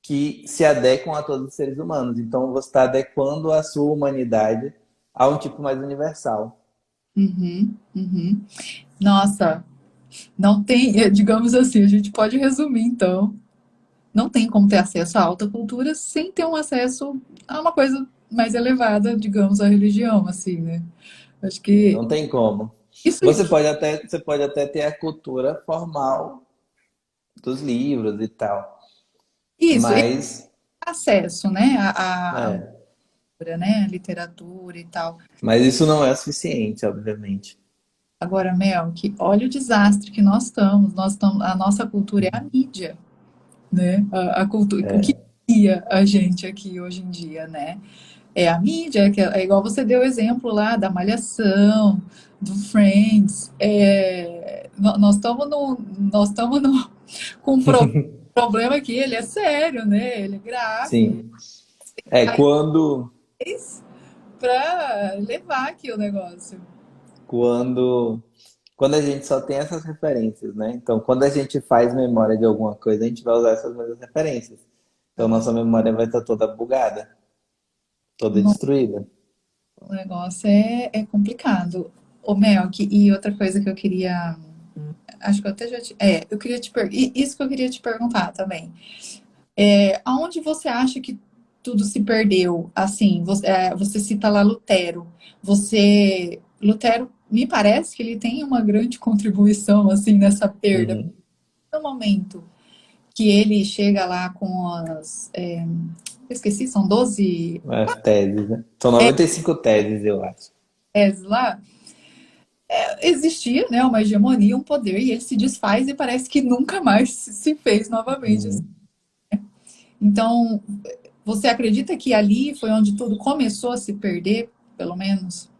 que se adequam a todos os seres humanos. Então você está adequando a sua humanidade a um tipo mais universal. Uhum. Uhum. Nossa, não tem, digamos assim, a gente pode resumir então. Não tem como ter acesso à alta cultura sem ter um acesso a uma coisa. mais elevada, digamos, a religião, assim, né? Acho que Não tem como. isso, Você pode até ter a cultura formal dos livros e tal, esse mas, acesso, né, à é, cultura, né, à literatura e tal. mas isso não é suficiente, obviamente. Agora, Mel, que olha o desastre que nós estamos, a nossa cultura é a mídia, né? A cultura, o que guia a gente aqui hoje em dia, né? É a mídia, que é igual você deu o exemplo lá da Malhação, do Friends. Nós estamos com um problema aqui, ele é sério, né? Ele é grave. Sim. É, quando, Para levar aqui o negócio. quando, quando a gente só tem essas referências, né? Então, quando a gente faz memória de alguma coisa, a gente vai usar essas mesmas referências. Então, nossa memória vai estar toda bugada, toda No- destruída. O negócio é complicado. Ô, Mel, e outra coisa que eu queria. Acho que eu até já te. Eu queria isso que eu queria te perguntar também. Aonde você acha que tudo se perdeu? Assim, você cita lá Lutero. Lutero, me parece que ele tem uma grande contribuição, assim, nessa perda. Uhum. No momento que ele chega lá com eu esqueci, são 12 As teses, né? São 95 teses, eu acho. teses lá, existia, né, uma hegemonia, um poder, e ele se desfaz e parece que nunca mais se fez novamente. Uhum. Então, você acredita que ali foi onde tudo começou a se perder, pelo menos?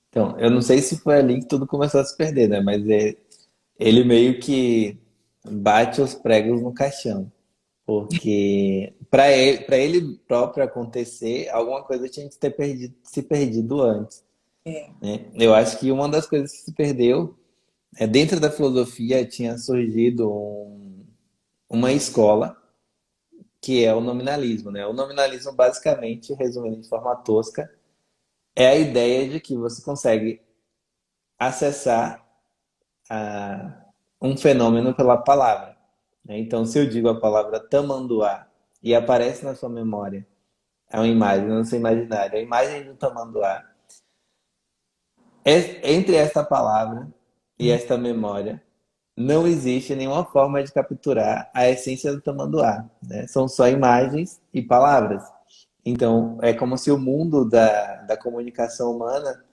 Então, eu não sei se foi ali que tudo começou a se perder, né? Ele meio que bate os pregos no caixão. Porque para ele próprio acontecer, alguma coisa tinha que ter se perdido antes, É. né? Eu acho que uma das coisas que se perdeu é dentro da filosofia tinha surgido uma escola que é o nominalismo, né? O nominalismo, basicamente, resumindo de forma tosca, é a ideia de que você consegue acessar um fenômeno pela palavra, né? Então, se eu digo a palavra tamanduá e aparece na sua memória, é uma imagem, não sei imaginário, a imagem do tamanduá, entre esta palavra e esta memória, não existe nenhuma forma de capturar a essência do tamanduá, né? São só imagens e palavras. Então, é como se o mundo da comunicação humana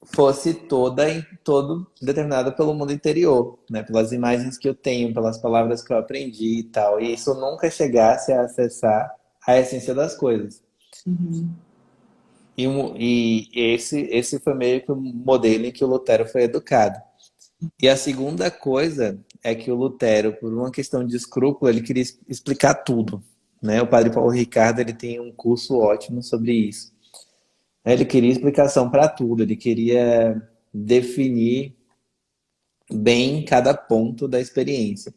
fosse todo determinado pelo mundo interior, né? Pelas imagens que eu tenho, pelas palavras que eu aprendi e tal. E isso nunca chegasse a acessar a essência das coisas. Uhum. Esse foi meio que o modelo em que o Lutero foi educado. E a segunda coisa é que o Lutero, por uma questão de escrúpulo, ele queria explicar tudo, né? O padre Paulo Ricardo, ele tem um curso ótimo sobre isso. Ele queria explicação para tudo, ele queria definir bem cada ponto da experiência.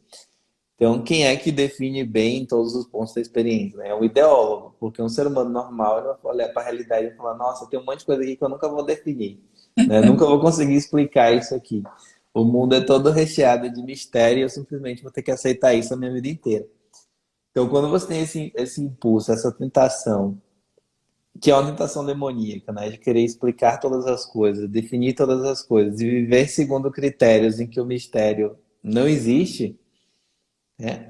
Então, quem é que define bem todos os pontos da experiência? Né? É o ideólogo, porque um ser humano normal ele vai olhar para a realidade e falar: nossa, tem um monte de coisa aqui que eu nunca vou definir, né? Nunca vou conseguir explicar isso aqui. O mundo é todo recheado de mistério e eu simplesmente vou ter que aceitar isso a minha vida inteira. Então, quando você tem esse impulso, essa tentação, que é uma tentação demoníaca, né? De querer explicar todas as coisas, definir todas as coisas e viver segundo critérios em que o mistério não existe, né?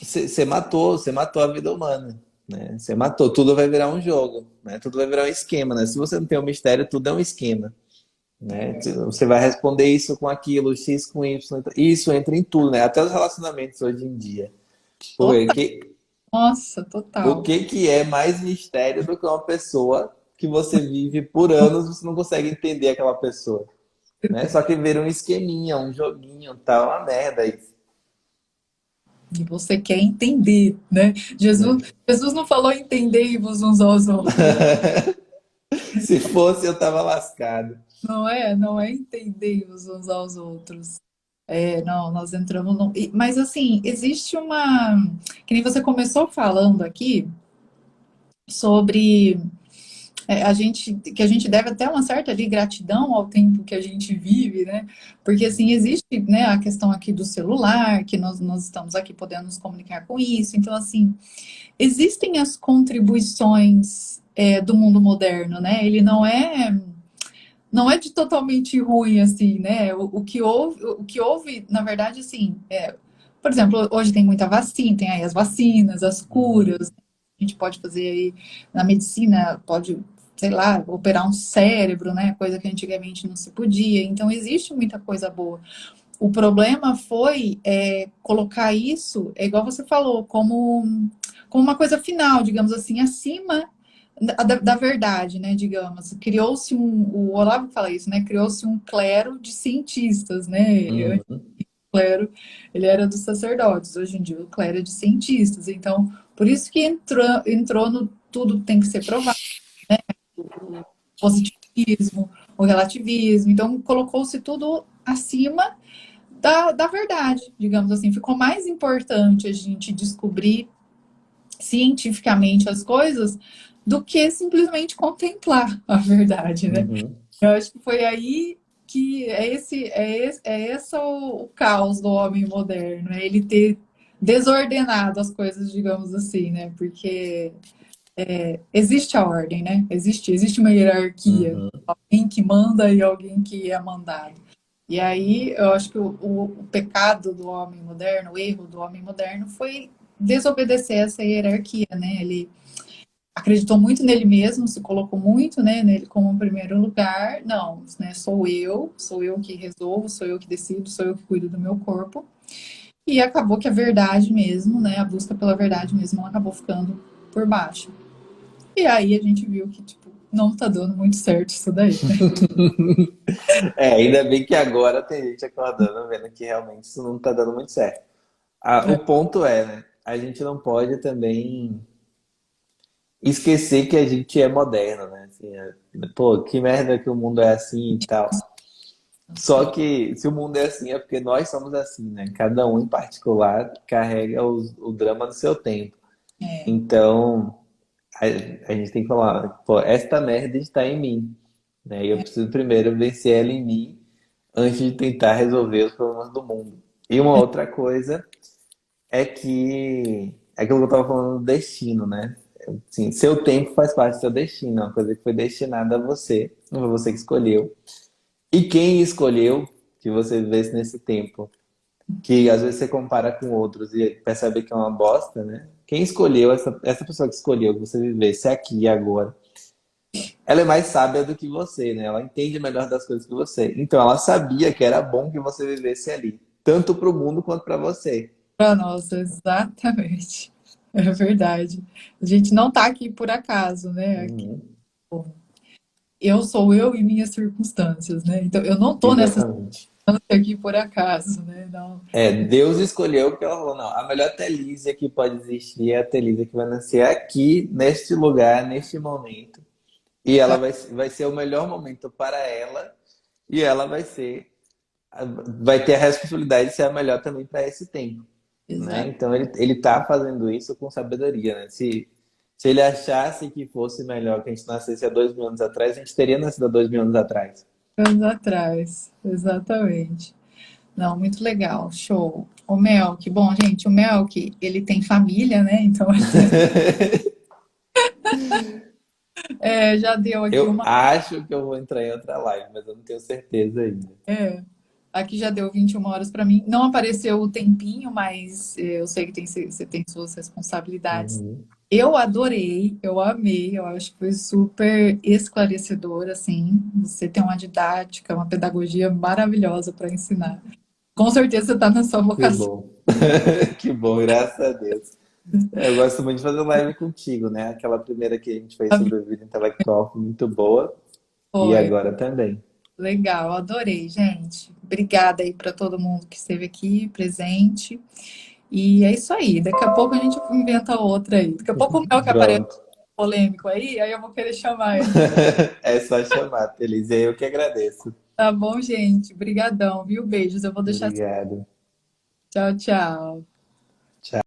Você matou a vida humana, né? Você matou, tudo vai virar um jogo, né? Tudo vai virar um esquema, né? Se você não tem um mistério, tudo é um esquema, né? Você vai responder isso com aquilo, X com Y, isso entra em tudo, né? Até os relacionamentos hoje em dia. Total. Porque Nossa, o total. que é mais mistério do que uma pessoa que você vive por anos, você não consegue entender aquela pessoa, né? Só que vira um esqueminha, um joguinho, tal, uma merda isso. E você quer entender, né? Jesus não falou entendei-vos uns aos outros, Se fosse, eu tava lascado. não é? Não é entendei-vos uns aos outros. Não, nós entramos no. Mas assim, existe uma. Que nem você começou falando aqui sobre que a gente deve até uma certa ali, gratidão ao tempo que a gente vive, né? Porque assim, existe, né, a questão aqui do celular, que nós estamos aqui podendo nos comunicar com isso. Então, assim, existem as contribuições do mundo moderno, né? Ele não é de totalmente ruim, assim, né? O que houve, na verdade, assim, por exemplo, hoje tem muita vacina, tem aí as vacinas, as Uhum. curas, a gente pode fazer aí na medicina, pode, sei lá, operar um cérebro, né? Coisa que antigamente não se podia. Então, existe muita coisa boa. O problema foi colocar isso, igual você falou, como uma coisa final, digamos assim, acima da verdade, né? Digamos. Criou-se o Olavo fala isso, né? Criou-se um clero de cientistas, né? Uhum. O clero, ele era dos sacerdotes, hoje em dia o clero é de cientistas. Então, por isso que entrou no tudo tem que ser provado, o positivismo, o relativismo. Então, colocou-se tudo acima da verdade, digamos assim. Ficou mais importante a gente descobrir cientificamente as coisas do que simplesmente contemplar a verdade, né? Uhum. Eu acho que foi aí que é esse o caos do homem moderno, é ele ter desordenado as coisas, digamos assim, né? Porque existe a ordem, né? Existe uma hierarquia, Uhum. alguém que manda e alguém que é mandado. E aí eu acho que o pecado do homem moderno, o erro do homem moderno foi desobedecer essa hierarquia, né? Ele acreditou muito nele mesmo, se colocou muito, né, nele como primeiro lugar. Não, né, sou eu que resolvo, sou eu que decido, sou eu que cuido do meu corpo. E acabou que a verdade mesmo, né, a busca pela verdade mesmo, ela acabou ficando por baixo. E aí a gente viu que, tipo, não tá dando muito certo isso daí, né? Ainda bem que agora tem gente acordando, vendo que realmente isso não está dando muito certo. O ponto é, né? A gente não pode também esquecer que a gente é moderno, né? Assim, pô, que merda que o mundo é assim e tal. Só que se o mundo é assim é porque nós somos assim, né? Cada um em particular carrega o drama do seu tempo. É, Então, a, a gente tem que falar, pô, esta merda está em mim, né? E eu preciso primeiro vencer ela em mim antes de tentar resolver os problemas do mundo. E uma outra coisa é que é aquilo que eu estava falando do destino, né? Assim, seu tempo faz parte do seu destino, é uma coisa que foi destinada a você, não foi você que escolheu. E quem escolheu que você vivesse nesse tempo, que às vezes você compara com outros e percebe que é uma bosta, né? Quem escolheu, essa pessoa que escolheu que você vivesse aqui e agora, ela é mais sábia do que você, né? Ela entende melhor das coisas que você. Então ela sabia que era bom que você vivesse ali, tanto para o mundo quanto para você. para nós, exatamente. É verdade. A gente não tá aqui por acaso, né? Uhum. Eu sou eu e minhas circunstâncias, né? Então, eu não tô nessa Exatamente. circunstância aqui por acaso, né? Não. Deus escolheu porque ela falou, não, a melhor Telísia que pode existir é a Telísia que vai nascer aqui, neste lugar, neste momento. E ela vai ser o melhor momento para ela e ela vai ter a responsabilidade de ser a melhor também para esse tempo, né? Exato. Então ele tá fazendo isso com sabedoria, né? Se ele achasse que fosse melhor que a gente nascesse há 2.000 anos atrás, a gente teria nascido há 2.000 anos atrás. Anos atrás, exatamente. Não, muito legal, show. O Melk, bom, gente, o Melk, ele tem família, né? Então, assim, já deu aqui Eu uma. acho que eu vou entrar em outra live, mas eu não tenho certeza ainda. é, Aqui já deu 21 horas para mim. Não apareceu o tempinho, mas eu sei que você tem suas responsabilidades. Uhum. Eu adorei, eu amei, eu acho que foi super esclarecedor, assim. Você tem uma didática, uma pedagogia maravilhosa para ensinar. Com certeza você está na sua Que vocação. bom. Que bom, graças a Deus. Eu gosto muito de fazer live contigo, né? Aquela primeira que a gente fez sobre vida intelectual foi muito boa. E Foi agora também. legal, adorei, gente. Obrigada aí para todo mundo que esteve aqui presente. E é isso aí. Daqui a pouco a gente inventa outra aí. Daqui a pouco o Mel que aparece Pronto. polêmico aí eu vou querer chamar ele. É só chamar, Feliz. Eu que agradeço. Tá bom, gente? Brigadão, viu? Beijos. Eu vou deixar. Obrigado. Tchau, tchau.